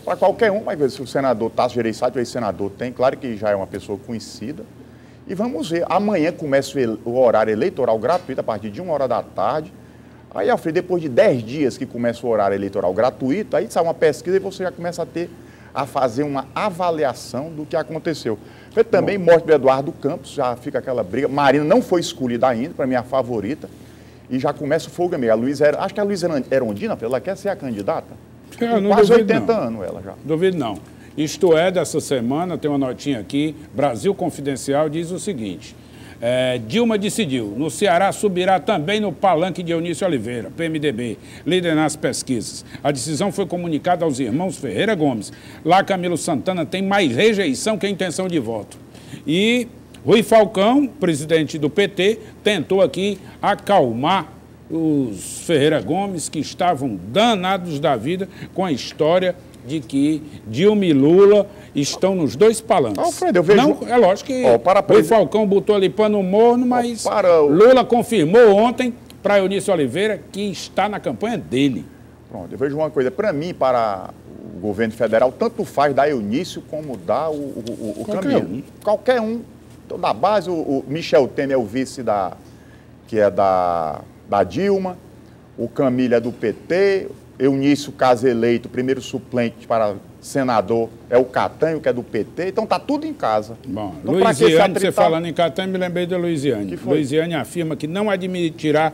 Para qualquer um, mas se o senador Tasso Gereissati, o ex-senador, tem, claro que já é uma pessoa conhecida. E vamos ver, amanhã começa o horário eleitoral gratuito, a partir de 1h da tarde. Aí, Alfredo, depois de 10 dias que começa o horário eleitoral gratuito, aí sai uma pesquisa e você já começa a fazer uma avaliação do que aconteceu. Também morte do Eduardo Campos, já fica aquela briga. Marina não foi escolhida ainda, para mim a favorita, e já começa o fogo amigo. Acho que a Luísa Erondina, ela quer ser a candidata? Quase 80 anos ela já. Duvido não. Isto é, dessa semana, tem uma notinha aqui, Brasil Confidencial diz o seguinte: Dilma decidiu. No Ceará subirá também no palanque de Eunício Oliveira, PMDB, líder nas pesquisas. A decisão foi comunicada aos irmãos Ferreira Gomes. Lá, Camilo Santana tem mais rejeição que intenção de voto. E Rui Falcão, presidente do PT, tentou aqui acalmar os Ferreira Gomes, que estavam danados da vida com a história de que Dilma e Lula estão nos dois palanques. Alfredo, eu vejo... Não, é lógico que o Falcão botou ali pano morno, mas Lula confirmou ontem para Eunício Oliveira que está na campanha dele. Pronto, eu vejo uma coisa, para mim, para o governo federal, tanto faz dar Eunício como dar o Camilo. Qualquer um. Então, da base, o Michel Temer é o vice da Dilma, o Camilo é do PT, Eunício, caso eleito, primeiro suplente para senador é o Catanho, que é do PT, então está tudo em casa. Bom, então, Luiziane, você falando em Catanho, me lembrei da Luiziane. Luiziane afirma que não admitirá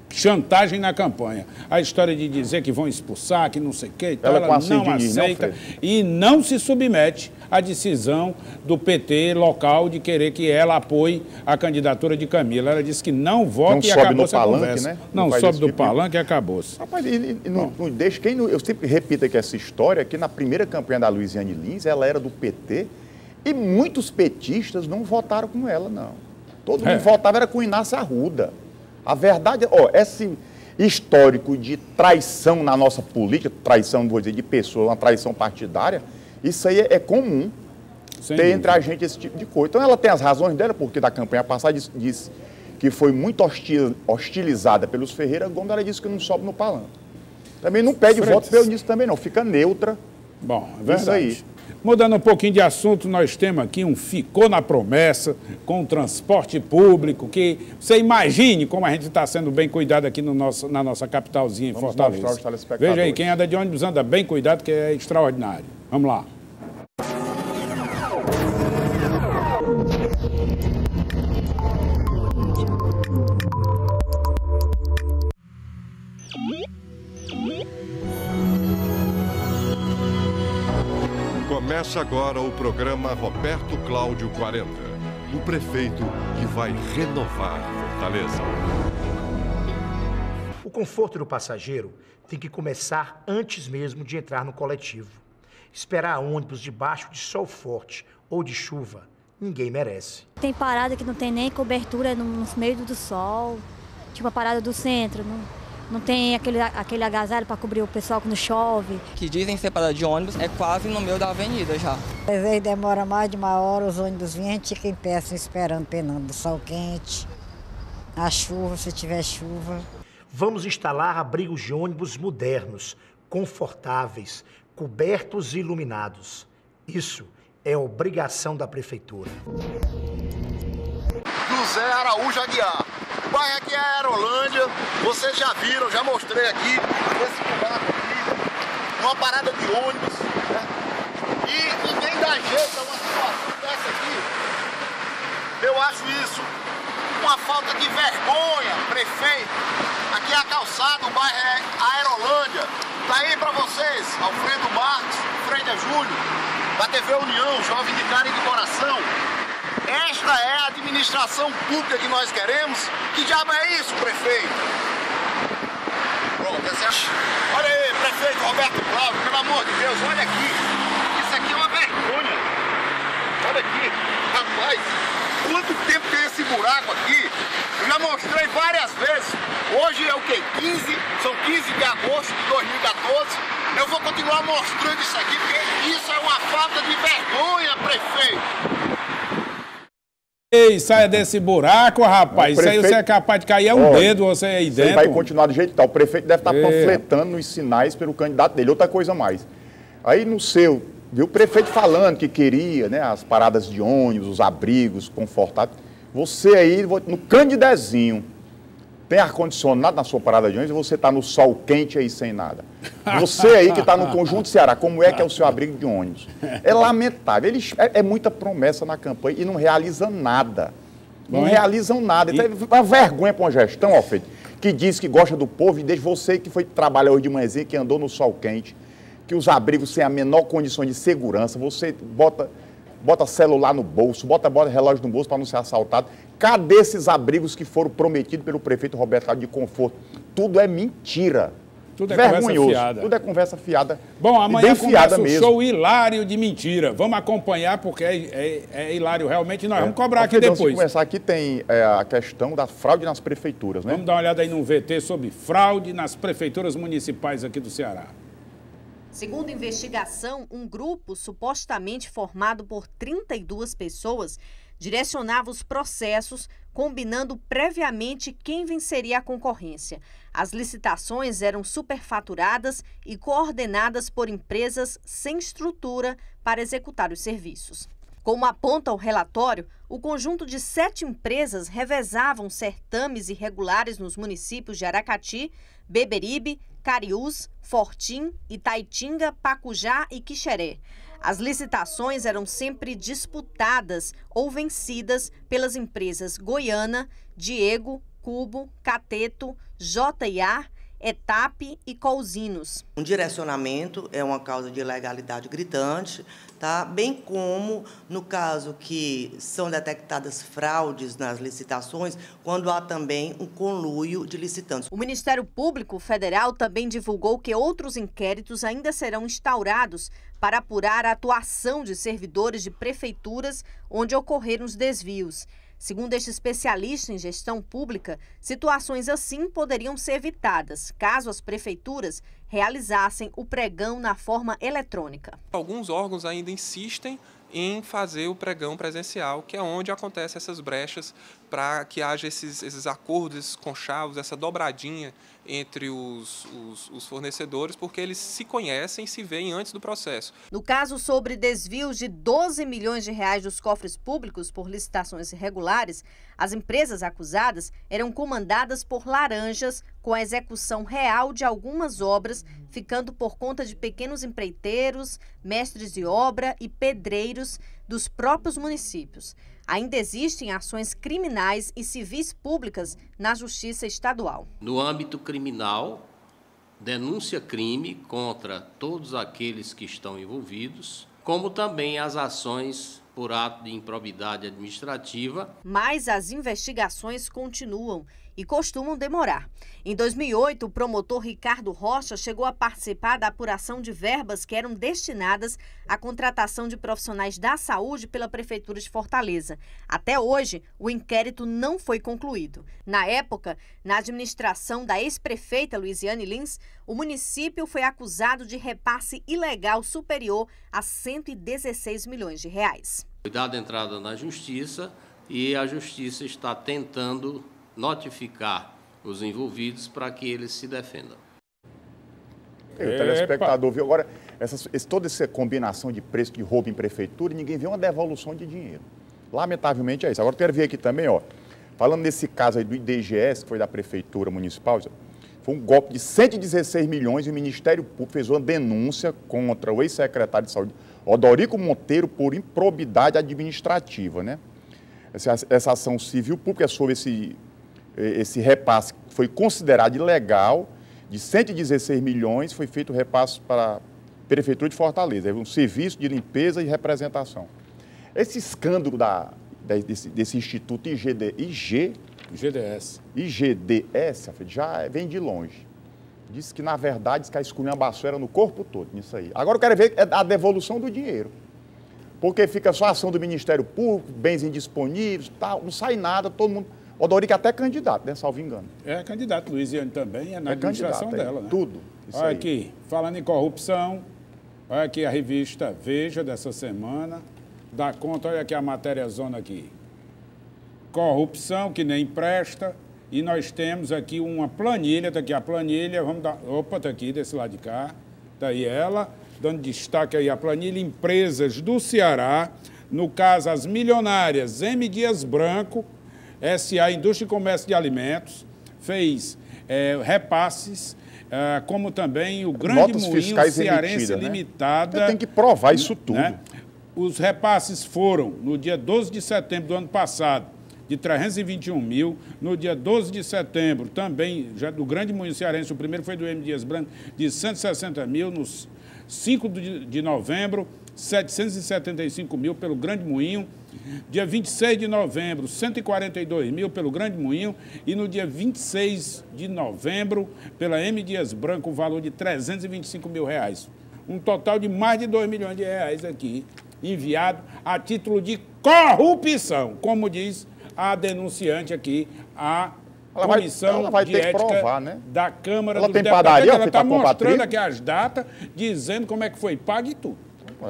chantagem na campanha. A história de dizer que vão expulsar, que não sei o quê, ela não aceita e não se submete à decisão do PT local de querer que ela apoie a candidatura de Camila. Ela disse que não vota e acabou-se a conversa. Né? Não sobe do palanque e acabou-se. Rapaz, não deixa, eu sempre repito aqui essa história, que na primeira campanha da Luiziane Lins, ela era do PT e muitos petistas não votaram com ela, não. Todo mundo votava era com o Inácio Arruda. A verdade, esse histórico de traição na nossa política, traição, vou dizer, de pessoas, uma traição partidária, isso aí é comum ter entre a gente esse tipo de coisa. Então ela tem as razões dela, porque da campanha passada disse que foi muito hostilizada pelos Ferreira Gomes, ela disse que não sobe no palanque. Também não pede voto pelo nisso também não, fica neutra. Bom, é verdade. Isso aí. Mudando um pouquinho de assunto, nós temos aqui um ficou na promessa com o transporte público, que você imagine como a gente está sendo bem cuidado aqui no na nossa capitalzinha, em Fortaleza. Veja aí, quem anda de ônibus anda bem cuidado, que é extraordinário. Vamos lá. Começa agora o programa Roberto Cláudio 40, o prefeito que vai renovar Fortaleza. O conforto do passageiro tem que começar antes mesmo de entrar no coletivo. Esperar ônibus debaixo de sol forte ou de chuva, ninguém merece. Tem parada que não tem nem cobertura no meio do sol, tipo a parada do centro, não tem aquele agasalho para cobrir o pessoal quando chove. Que dizem ser parada de ônibus, é quase no meio da avenida já. Às vezes demora mais de uma hora, os ônibus vêm, a gente fica em pé assim, esperando, penando do sol quente, a chuva, se tiver chuva. Vamos instalar abrigos de ônibus modernos, confortáveis, cobertos e iluminados. Isso é obrigação da prefeitura. José Araújo Aguiar. O bairro aqui é a Aerolândia, vocês já viram, já mostrei aqui, esse buraco aqui, uma parada de ônibus, né? E ninguém dá jeito a uma situação dessa aqui. Eu acho isso uma falta de vergonha, prefeito. Aqui é a calçada, o bairro é a Aerolândia. Tá aí pra vocês, Alfredo Marques, Freire Júlio, da TV União, jovem de cara e de coração. Esta é a administração pública que nós queremos. Que diabo é isso, prefeito? Pronto, olha aí, prefeito Roberto Cláudio, pelo amor de Deus, olha aqui. Isso aqui é uma vergonha. Olha aqui, rapaz, quanto tempo tem esse buraco aqui? Eu já mostrei várias vezes. Hoje é o quê? São 15 de agosto de 2014. Eu vou continuar mostrando isso aqui, porque isso é uma falta de vergonha, prefeito. Ei, saia desse buraco, rapaz. Isso aí você é capaz de cair dedo, você aí dentro. Ele vai continuar do jeito que tá. O prefeito deve estar panfletando os sinais pelo candidato dele. Outra coisa mais. Aí no seu, viu o prefeito falando que queria, né, as paradas de ônibus, os abrigos confortáveis. Você aí, no Candidezinho, tem ar-condicionado na sua parada de ônibus e você está no sol quente aí sem nada. Você aí que está no Conjunto Ceará, como é que é o seu abrigo de ônibus? É lamentável. É muita promessa na campanha e não realiza nada. Não realizam nada. Então, é uma vergonha para uma gestão, Alfredo, que diz que gosta do povo e deixa você que foi trabalhar hoje de manhãzinha, que andou no sol quente, que os abrigos têm a menor condição de segurança, você bota bota celular no bolso, bota relógio no bolso para não ser assaltado. Cadê esses abrigos que foram prometidos pelo prefeito Roberto Cláudio de conforto? Tudo é mentira. Tudo é vergonhoso. Conversa fiada. Tudo é conversa fiada. Bom, amanhã começa o mesmo. show hilário de mentira. Vamos acompanhar, porque é hilário realmente. Nós vamos cobrar aqui depois. Vamos começar aqui, tem a questão da fraude nas prefeituras, né? Vamos dar uma olhada aí no VT sobre fraude nas prefeituras municipais aqui do Ceará. Segundo investigação, um grupo supostamente formado por 32 pessoas direcionava os processos, combinando previamente quem venceria a concorrência. As licitações eram superfaturadas e coordenadas por empresas sem estrutura para executar os serviços. Como aponta o relatório, o conjunto de 7 empresas revezavam certames irregulares nos municípios de Aracati, Beberibe, Cariús, Fortim, Itaitinga, Pacujá e Quixeré. As licitações eram sempre disputadas ou vencidas pelas empresas Goiana, Diego, Cubo, Cateto, JIA, ETAP e Cousinos. Um direcionamento é uma causa de ilegalidade gritante, tá? Bem como no caso que são detectadas fraudes nas licitações, quando há também um conluio de licitantes. O Ministério Público Federal também divulgou que outros inquéritos ainda serão instaurados para apurar a atuação de servidores de prefeituras onde ocorreram os desvios. Segundo este especialista em gestão pública, situações assim poderiam ser evitadas caso as prefeituras realizassem o pregão na forma eletrônica. Alguns órgãos ainda insistem em fazer o pregão presencial, que é onde acontecem essas brechas para que haja esses acordos, esses conchavos, essa dobradinha entre os fornecedores, porque eles se conhecem e se veem antes do processo. No caso sobre desvios de 12 milhões de reais dos cofres públicos por licitações irregulares, as empresas acusadas eram comandadas por laranjas com a execução real de algumas obras, ficando por conta de pequenos empreiteiros, mestres de obra e pedreiros dos próprios municípios. Ainda existem ações criminais e civis públicas na Justiça Estadual. No âmbito criminal, denúncia-crime contra todos aqueles que estão envolvidos, como também as ações por ato de improbidade administrativa. Mas as investigações continuam e costumam demorar. Em 2008, o promotor Ricardo Rocha chegou a participar da apuração de verbas que eram destinadas à contratação de profissionais da saúde pela Prefeitura de Fortaleza. Até hoje, o inquérito não foi concluído. Na época, na administração da ex-prefeita Luiziane Lins, o município foi acusado de repasse ilegal superior a 116 milhões de reais. Foi dada entrada na Justiça e a Justiça está tentando notificar os envolvidos para que eles se defendam. O telespectador viu agora toda essa combinação de preço de roubo em prefeitura e ninguém vê uma devolução de dinheiro. Lamentavelmente é isso. Agora eu quero ver aqui também, ó, falando nesse caso aí do IDGS, que foi da prefeitura municipal, foi um golpe de 116 milhões e o Ministério Público fez uma denúncia contra o ex-secretário de Saúde, Odorico Monteiro, por improbidade administrativa, né? Essa ação civil pública sobre esse repasse foi considerado ilegal, de 116 milhões, foi feito o repasse para a Prefeitura de Fortaleza, um serviço de limpeza e representação. Esse escândalo desse Instituto IGDS já vem de longe. Diz que, na verdade, que a esculhambação era no corpo todo, nisso aí. Agora eu quero ver a devolução do dinheiro. Porque fica só a ação do Ministério Público, bens indisponíveis, tal, não sai nada, todo mundo... Odorico até candidato, né, salvo engano. É candidato, Luiziane também, é na administração dela, né? Tudo. Olha aqui, falando em corrupção, olha aqui a revista Veja dessa semana, dá conta, olha aqui a matéria zona aqui. Corrupção que nem presta, e nós temos aqui uma planilha, tá aqui a planilha, vamos dar, opa, tá aqui desse lado de cá, tá aí ela, dando destaque aí a planilha, empresas do Ceará, no caso as milionárias M. Dias Branco, SA Indústria e Comércio de Alimentos, fez repasses, como também o Grande Moinho Cearense Limitada. Você tem que provar isso tudo. Né? Os repasses foram no dia 12 de setembro do ano passado, de 321 mil. No dia 12 de setembro, também, já do Grande Moinho Cearense, o primeiro foi do M. Dias Branco, de 160 mil. No 5 de novembro, 775 mil pelo Grande Moinho. Dia 26 de novembro, 142 mil pelo Grande Moinho. E no dia 26 de novembro, pela M. Dias Branco, o valor de 325 mil reais. Um total de mais de 2 milhões de reais aqui, enviado a título de corrupção, como diz a denunciante aqui, a Comissão de Ética provar, né? Da Câmara dos Deputados. Ela está mostrando aqui as datas, dizendo como é que foi pago e tudo.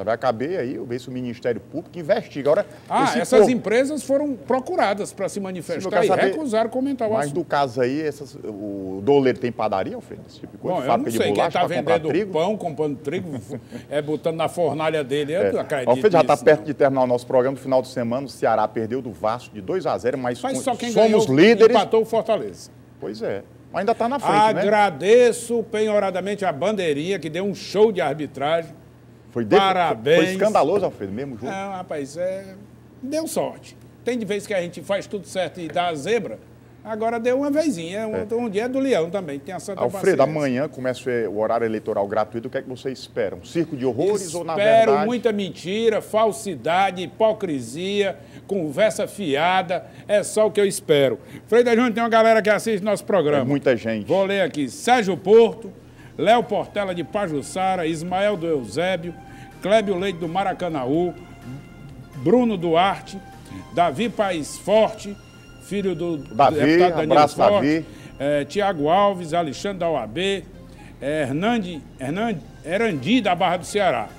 Vai caber aí, ver se o Ministério Público investiga. Agora, essas empresas foram procuradas para se manifestar e recusaram comentar o assunto. Mas do caso aí, o doleiro tem padaria, Alfredo? Esse tipo de coisa? Bom, eu não sei, quem está vendendo pão, comprando trigo, botando na fornalha dele, eu acredito. Alfredo já está perto de terminar o nosso programa. No final de semana, o Ceará perdeu do Vasco de 2-0, mas só quem somos ganhou, líderes. Empatou o Fortaleza. Pois é. Ainda está na frente, Agradeço penhoradamente a bandeirinha, que deu um show de arbitragem. Parabéns. Foi escandaloso, Alfredo, mesmo jogo. Não, rapaz, deu sorte. Tem de vez que a gente faz tudo certo e dá a zebra, agora deu uma vezinha. Um dia é do Leão também, tem a Santa Alfredo, paciência. Amanhã começa o horário eleitoral gratuito. O que é que você espera? Um circo de horrores ou, na verdade... Espero muita mentira, falsidade, hipocrisia, conversa fiada. É só o que eu espero. Freire Júnior, tem uma galera que assiste nosso programa. Muita gente. Vou ler aqui. Sérgio Porto, Léo Portela de Pajuçara, Ismael do Eusébio, Clébio Leite do Maracanaú, Bruno Duarte, Davi Paes Forte, filho do deputado Daniel Forte, Tiago Alves, Alexandre da OAB, Erandi da Barra do Ceará.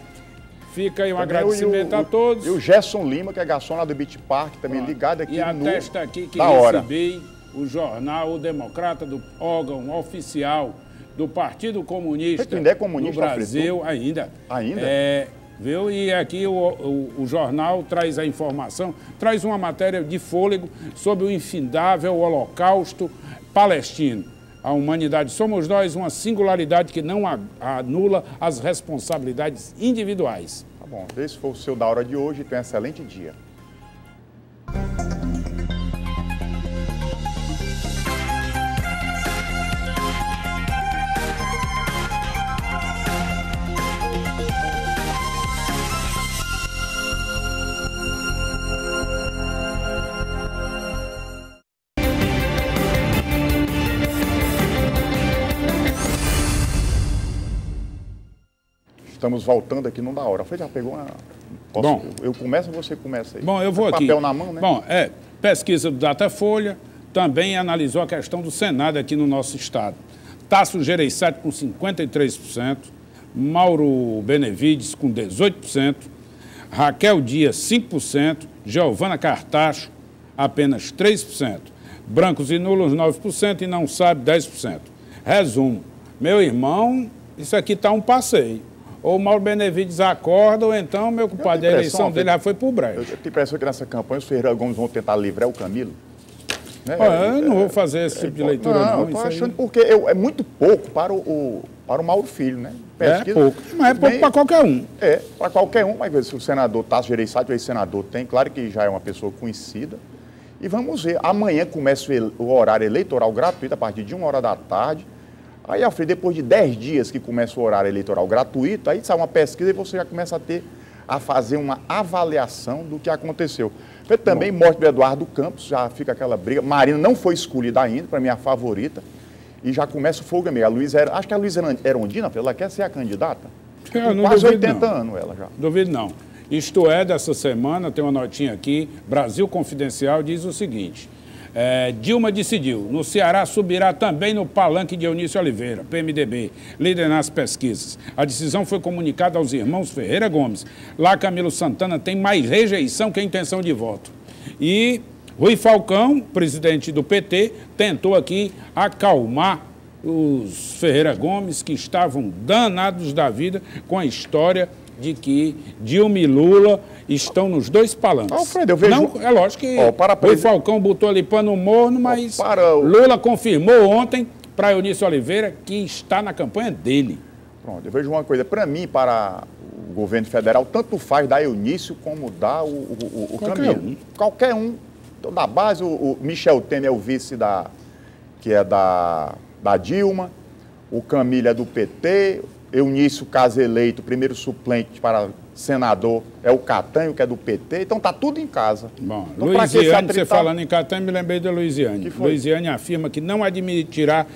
Fica aí um agradecimento a todos. E o Gerson Lima, que é garçom lá do Beach Park, também ligado aqui no... E atesta aqui que recebi o jornal O Democrata, do órgão oficial do Partido Comunista, do Brasil, ainda. Viu? E aqui o jornal traz a informação, traz uma matéria de fôlego sobre o infindável holocausto palestino. A humanidade somos nós, uma singularidade que não anula as responsabilidades individuais. Tá bom, esse foi o seu da hora de hoje, tenha um excelente dia. Estamos voltando aqui, não dá hora. Você já pegou uma... Bom, eu começo ou você começa aí? Bom, eu vou aqui. Papel na mão, né? Bom, pesquisa do Datafolha também analisou a questão do Senado aqui no nosso estado. Tasso Gereissati com 53%, Mauro Benevides com 18%, Raquel Dias 5%, Giovana Cartacho apenas 3%, brancos e nulos 9% e não sabe 10%. Resumo, meu irmão, isso aqui está um passeio. Ou o Mauro Benevides acorda, ou então, meu compadre, a eleição dele já foi pro brejo. Eu tenho a impressão que nessa campanha os Ferreira Gomes vão tentar livrar o Camilo. Né? Eu não vou fazer esse tipo de leitura, não. Eu estou achando porque é muito pouco para o Mauro Filho, né? Pesquisa, pouco, mas é pouco para qualquer um. Para qualquer um, mas se o senador Tasso Gereissati, o ex-senador, tem, claro que já é uma pessoa conhecida. E vamos ver, amanhã começa o horário eleitoral gratuito, a partir de 1h da tarde. Aí, Alfredo, depois de 10 dias que começa o horário eleitoral gratuito, aí sai uma pesquisa e você já começa a fazer uma avaliação do que aconteceu. Também morte do Eduardo Campos, já fica aquela briga. Marina não foi escolhida ainda, para mim a favorita, e já começa o fogo amigo. Acho que a Luísa Erondina, ela quer ser a candidata? Eu não quase duvido, 80 anos ela já. Duvido não. Isto é, dessa semana, tem uma notinha aqui, Brasil Confidencial, diz o seguinte... Dilma decidiu, no Ceará subirá também no palanque de Eunício Oliveira, PMDB, líder nas pesquisas. A decisão foi comunicada aos irmãos Ferreira Gomes. Lá, Camilo Santana tem mais rejeição que intenção de voto. E Rui Falcão, presidente do PT, tentou aqui acalmar os Ferreira Gomes, que estavam danados da vida com a história de que Dilma e Lula estão nos dois palanques. Alfredo, eu vejo... Não, é lógico que o Falcão botou ali pano morno, mas Lula confirmou ontem para Eunício Oliveira que está na campanha dele. Pronto, eu vejo uma coisa, para mim, para o governo federal, tanto faz dar Eunício como dar o Camilo. Qualquer um. Então, da base, o Michel Temer é o vice da Dilma, o Camilo é do PT, Eunício, caso eleito, primeiro suplente para senador é o Catanho, que é do PT, então tá tudo em casa. Bom, então, Luiziane, você falando em Catanho, me lembrei da Luiziane. Luiziane afirma que não admitirá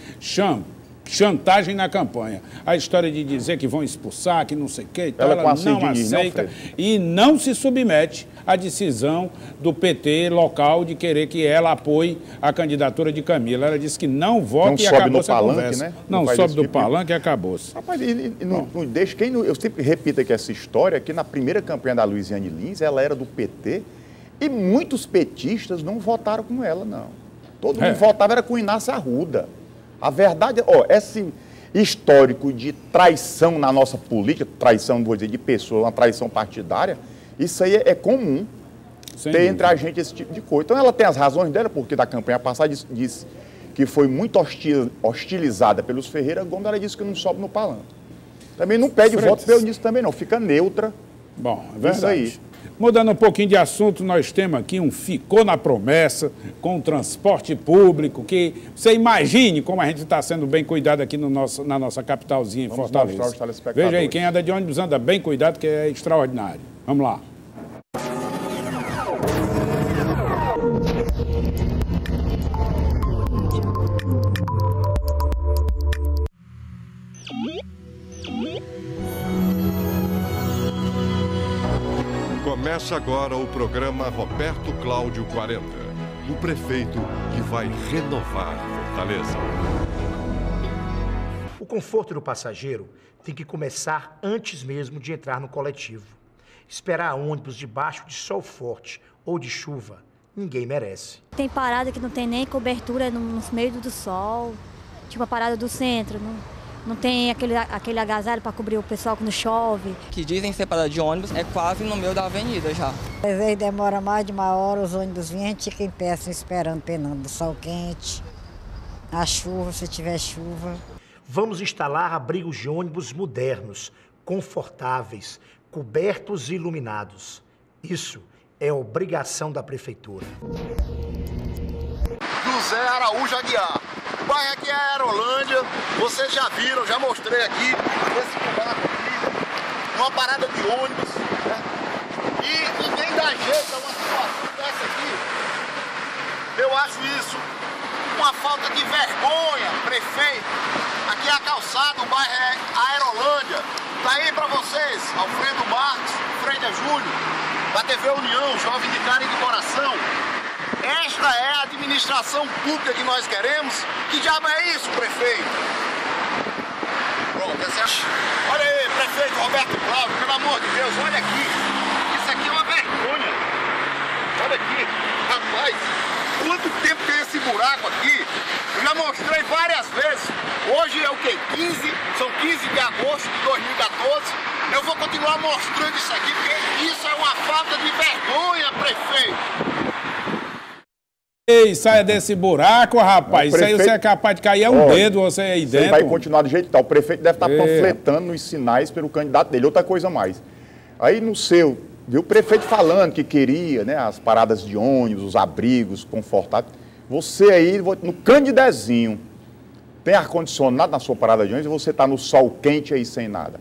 chantagem na campanha. A história de dizer que vão expulsar, que não sei o que, ela não aceita e não se submete à decisão do PT local de querer que ela apoie a candidatura de Camila. Ela disse que não vota e acabou-se a conversa. Né? Não sobe do palanque e acabou-se. Rapaz, não deixa, eu sempre repito aqui essa história, que na primeira campanha da Luiziane Lins, ela era do PT e muitos petistas não votaram com ela, não. Todo mundo votava era com o Inácio Arruda. A verdade, esse histórico de traição na nossa política, traição, vou dizer, de pessoas, uma traição partidária, isso aí é comum ter entre a gente esse tipo de coisa. Então ela tem as razões dela, porque da campanha passada disse que foi muito hostilizada pelos Ferreira Gomes, ela disse que não sobe no palanque. Também não pede voto pelo nisso também não, fica neutra. Bom, é verdade. Isso aí. Mudando um pouquinho de assunto, nós temos aqui um Ficou na Promessa com o transporte público, que você imagine como a gente está sendo bem cuidado aqui na nossa capitalzinha, em Fortaleza. Veja aí, quem anda de ônibus anda bem cuidado, que é extraordinário. Vamos lá. Começa agora o programa Roberto Cláudio 40, o prefeito que vai renovar Fortaleza. O conforto do passageiro tem que começar antes mesmo de entrar no coletivo. Esperar ônibus debaixo de sol forte ou de chuva, ninguém merece. Tem parada que não tem nem cobertura no meio do sol, tipo a parada do centro, não tem aquele agasalho para cobrir o pessoal quando chove. Que dizem ser parada de ônibus, é quase no meio da avenida já. Às vezes demora mais de uma hora, os ônibus vêm, a gente fica em pé assim, esperando, penando do sol quente, a chuva, se tiver chuva. Vamos instalar abrigos de ônibus modernos, confortáveis, cobertos e iluminados. Isso é obrigação da prefeitura. José Araújo Aguiar. O bairro aqui é a Aerolândia, vocês já viram, já mostrei aqui, esse buraco aqui, uma parada de ônibus, né? E ninguém dá jeito a uma situação dessa aqui. Eu acho isso uma falta de vergonha, prefeito. Aqui é a calçada, o bairro é a Aerolândia. Tá aí pra vocês, Alfredo Marques, Freire Júlio, da TV União, jovem de cara e de coração. Esta é a administração pública que nós queremos. Que diabo é isso, prefeito? Pronto, olha aí, prefeito Roberto Cláudio, pelo amor de Deus, olha aqui. Isso aqui é uma vergonha. Olha aqui, rapaz, quanto tempo tem esse buraco aqui? Eu já mostrei várias vezes. Hoje é o quê? São 15 de agosto de 2014. Eu vou continuar mostrando isso aqui, porque isso é uma falta de vergonha, prefeito. Ei, saia desse buraco, rapaz. Isso aí você é capaz de cair um dedo, você aí dentro. Ele vai continuar do jeito que tá. O prefeito deve estar panfletando nos sinais pelo candidato dele. Outra coisa mais. Aí no seu, viu o prefeito falando que queria, né, as paradas de ônibus, os abrigos confortáveis. Você aí, no Candidezinho, tem ar-condicionado na sua parada de ônibus e você está no sol quente aí sem nada.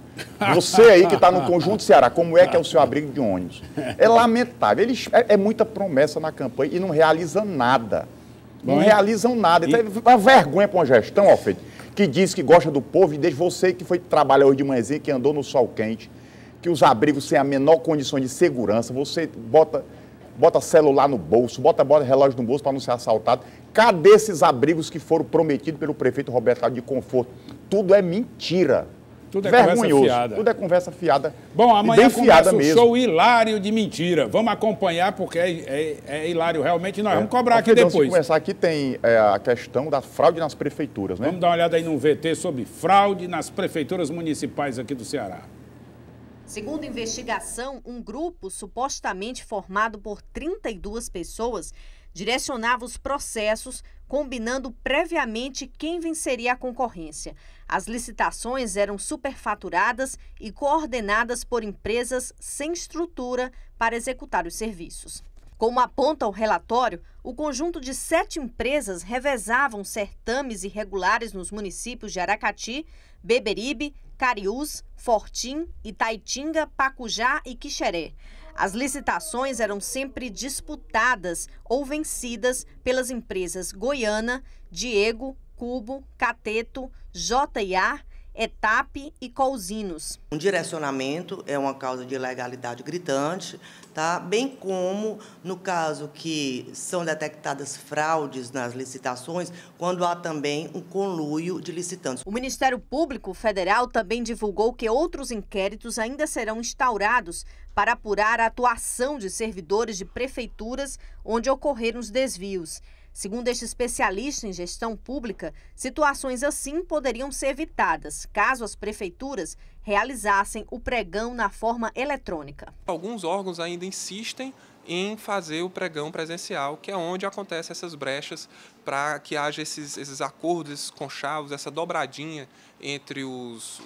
Você aí que está no Conjunto Ceará, como é que é o seu abrigo de ônibus? É lamentável. É muita promessa na campanha e não realiza nada. Não realizam nada. Então, é uma vergonha para uma gestão, Alfredo, que diz que gosta do povo e deixa você que foi trabalhar hoje de manhãzinha, que andou no sol quente, que os abrigos sem a menor condição de segurança, você bota celular no bolso, bota relógio no bolso para não ser assaltado. Cadê esses abrigos que foram prometidos pelo prefeito Roberto Cláudio de conforto? Tudo é mentira. Tudo é vergonhoso. Conversa fiada. Tudo é conversa fiada. Bom, amanhã começa o mesmo. show hilário de mentira. Vamos acompanhar, porque é hilário realmente. E nós vamos cobrar aqui depois. Vamos começar aqui, tem a questão da fraude nas prefeituras, né? Vamos dar uma olhada aí no VT sobre fraude nas prefeituras municipais aqui do Ceará. Segundo investigação, um grupo supostamente formado por 32 pessoas direcionava os processos, combinando previamente quem venceria a concorrência. As licitações eram superfaturadas e coordenadas por empresas sem estrutura para executar os serviços. Como aponta o relatório, o conjunto de 7 empresas revezavam certames irregulares nos municípios de Aracati, Beberibe, Cariús, Fortim, Itaitinga, Pacujá e Quixeré. As licitações eram sempre disputadas ou vencidas pelas empresas Goiana, Diego, Cubo, Cateto, JIA, ETAP e Cousinos. Um direcionamento é uma causa de ilegalidade gritante, tá? Bem como no caso que são detectadas fraudes nas licitações, quando há também um conluio de licitantes. O Ministério Público Federal também divulgou que outros inquéritos ainda serão instaurados para apurar a atuação de servidores de prefeituras onde ocorreram os desvios. Segundo este especialista em gestão pública, situações assim poderiam ser evitadas caso as prefeituras realizassem o pregão na forma eletrônica. Alguns órgãos ainda insistem em fazer o pregão presencial, que é onde acontecem essas brechas para que haja esses acordos, esses conchavos, essa dobradinha entre os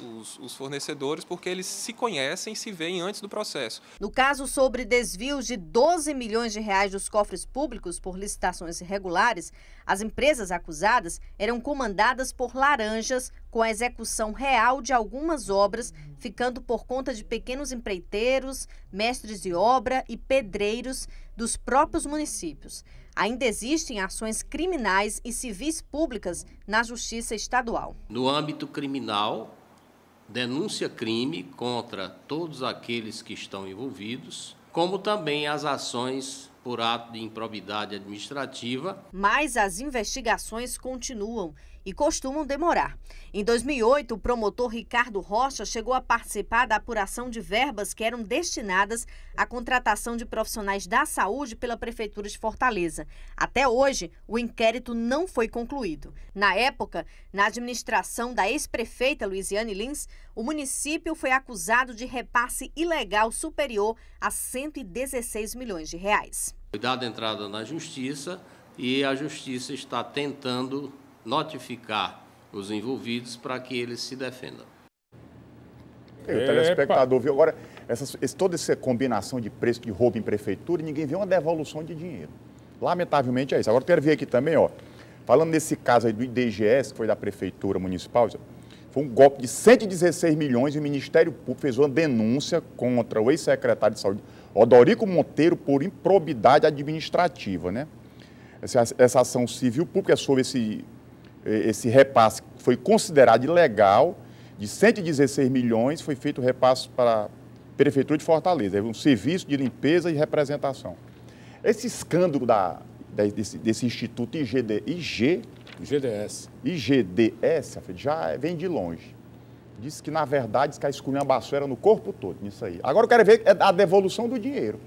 fornecedores, porque eles se conhecem e se veem antes do processo. No caso sobre desvios de 12 milhões de reais dos cofres públicos por licitações irregulares, as empresas acusadas eram comandadas por laranjas com a execução real de algumas obras, ficando por conta de pequenos empreiteiros, mestres de obra e pedreiros dos próprios municípios. Ainda existem ações criminais e civis públicas na Justiça Estadual. No âmbito criminal, denúncia-crime contra todos aqueles que estão envolvidos, como também as ações por ato de improbidade administrativa. Mas as investigações continuam e costumam demorar. Em 2008, o promotor Ricardo Rocha chegou a participar da apuração de verbas que eram destinadas à contratação de profissionais da saúde pela Prefeitura de Fortaleza. Até hoje, o inquérito não foi concluído. Na época, na administração da ex-prefeita Luiziane Lins, o município foi acusado de repasse ilegal superior a 116 milhões de reais. Foi dada entrada na Justiça e a Justiça está tentando notificar os envolvidos para que eles se defendam. O telespectador viu agora toda essa combinação de preço de roubo em prefeitura e ninguém vê uma devolução de dinheiro. Lamentavelmente é isso. Agora eu quero ver aqui também, ó, falando nesse caso aí do IDGS, que foi da prefeitura municipal, foi um golpe de 116 milhões e o Ministério Público fez uma denúncia contra o ex-secretário de Saúde, Odorico Monteiro, por improbidade administrativa, né? Essa ação civil pública sobre esse repasse foi considerado ilegal, de 116 milhões, foi feito o repasse para a Prefeitura de Fortaleza, um serviço de limpeza e representação. Esse escândalo desse Instituto IGDS já vem de longe. Diz que, na verdade, que a esculhambação era no corpo todo, nisso aí. Agora eu quero ver a devolução do dinheiro.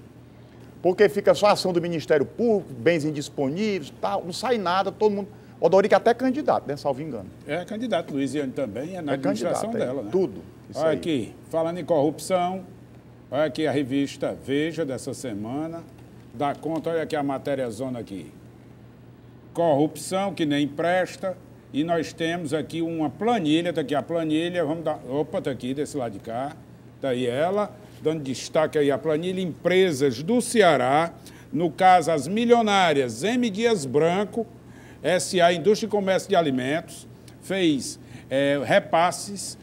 Porque fica só a ação do Ministério Público, bens indisponíveis, tal, não sai nada, todo mundo... Odorico até candidato, né? Salvo engano. É candidato, Luiziane também, é na administração dela, né? Tudo. Olha aqui, falando em corrupção, olha aqui a revista Veja dessa semana, dá conta, olha aqui a matéria zona aqui. Corrupção que nem presta, e nós temos aqui uma planilha, tá aqui a planilha, vamos dar, opa, tá aqui desse lado de cá, tá aí ela, dando destaque aí a planilha, empresas do Ceará, no caso as milionárias M. Dias Branco, SA Indústria e Comércio de Alimentos, fez repasses,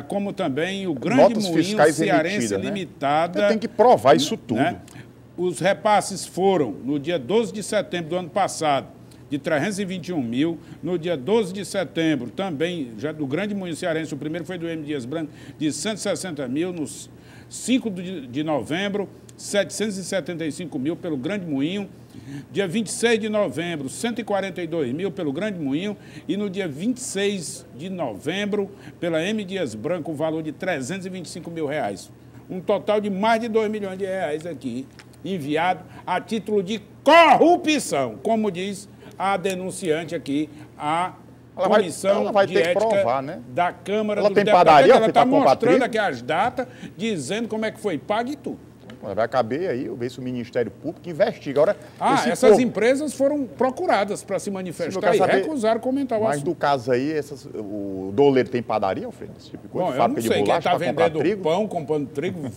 como também o Grande Moinho Cearense Limitada. Né? Tem que provar isso tudo. Né? Os repasses foram no dia 12 de setembro do ano passado, de 321 mil. No dia 12 de setembro, também, já do Grande Moinho Cearense, o primeiro foi do M. Dias Branco, de 160 mil. No 5 de novembro, 775 mil pelo Grande Moinho. Dia 26 de novembro, 142 mil pelo Grande Moinho. E no dia 26 de novembro, pela M. Dias Branco, o valor de 325 mil reais. Um total de mais de 2 milhões de reais aqui, enviado a título de corrupção, como diz a denunciante aqui, a Comissão de Ética provar, né? Da Câmara dos Deputados. Ela está mostrando aqui as datas, dizendo como é que foi pago e tudo. Vai caber aí, ver se o Ministério Público investiga. Agora, essas empresas foram procuradas para se manifestar e recusaram comentar o assunto. Mas do caso aí, o doleiro tem padaria, Alfredo? Esse tipo de coisa? Bom, eu não sei, quem está vendendo pão, comprando trigo,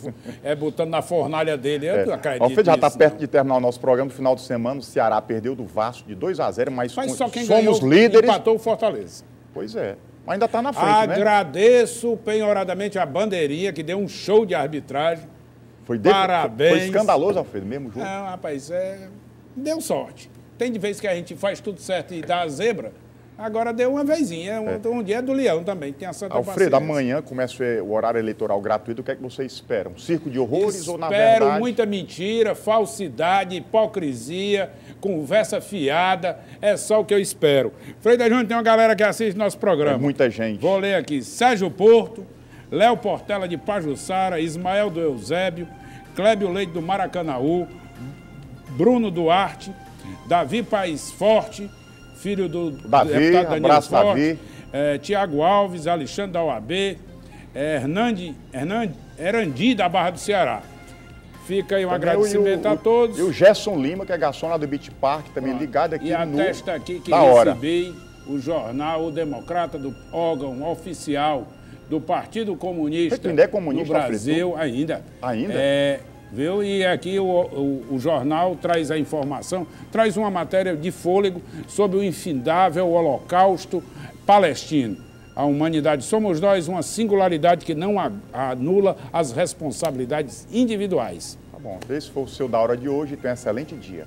botando na fornalha dele, eu acredito. Alfredo já está perto de terminar o nosso programa. No final de semana, o Ceará perdeu do Vasco de 2-0, mas só quem somos ganhou, líderes. Empatou o Fortaleza. Pois é. Mas ainda está na frente, Agradeço penhoradamente a bandeirinha, que deu um show de arbitragem. Parabéns. Foi escandaloso, Alfredo, mesmo jogo. Não, rapaz, deu sorte. Tem de vez que a gente faz tudo certo e dá a zebra, agora deu uma vezinha. Um dia é do Leão também, tem a Santa Alfredo, paciência. Amanhã começa o horário eleitoral gratuito. O que é que você espera? Um circo de horrores ou, na verdade... Espero muita mentira, falsidade, hipocrisia, conversa fiada. É só o que eu espero. Freire Júnior, tem uma galera que assiste nosso programa. Muita gente. Vou ler aqui. Sérgio Porto, Léo Portela de Pajuçara, Ismael do Eusébio, Clébio Leite do Maracanaú, Bruno Duarte, Davi Paes Forte, filho do deputado Daniel Forte, Tiago Alves, Alexandre da OAB, Erandi da Barra do Ceará. Fica aí um agradecimento a todos. E o Gerson Lima, que é garçom lá do Beach Park, também ligado aqui no... E atesta aqui que recebi o jornal O Democrata, do órgão oficial do Partido Comunista, do Brasil, ainda. Viu? E aqui o jornal traz a informação, traz uma matéria de fôlego sobre o infindável holocausto palestino. A humanidade somos nós, uma singularidade que não anula as responsabilidades individuais. Tá bom, esse foi o seu da hora de hoje, tenha um excelente dia.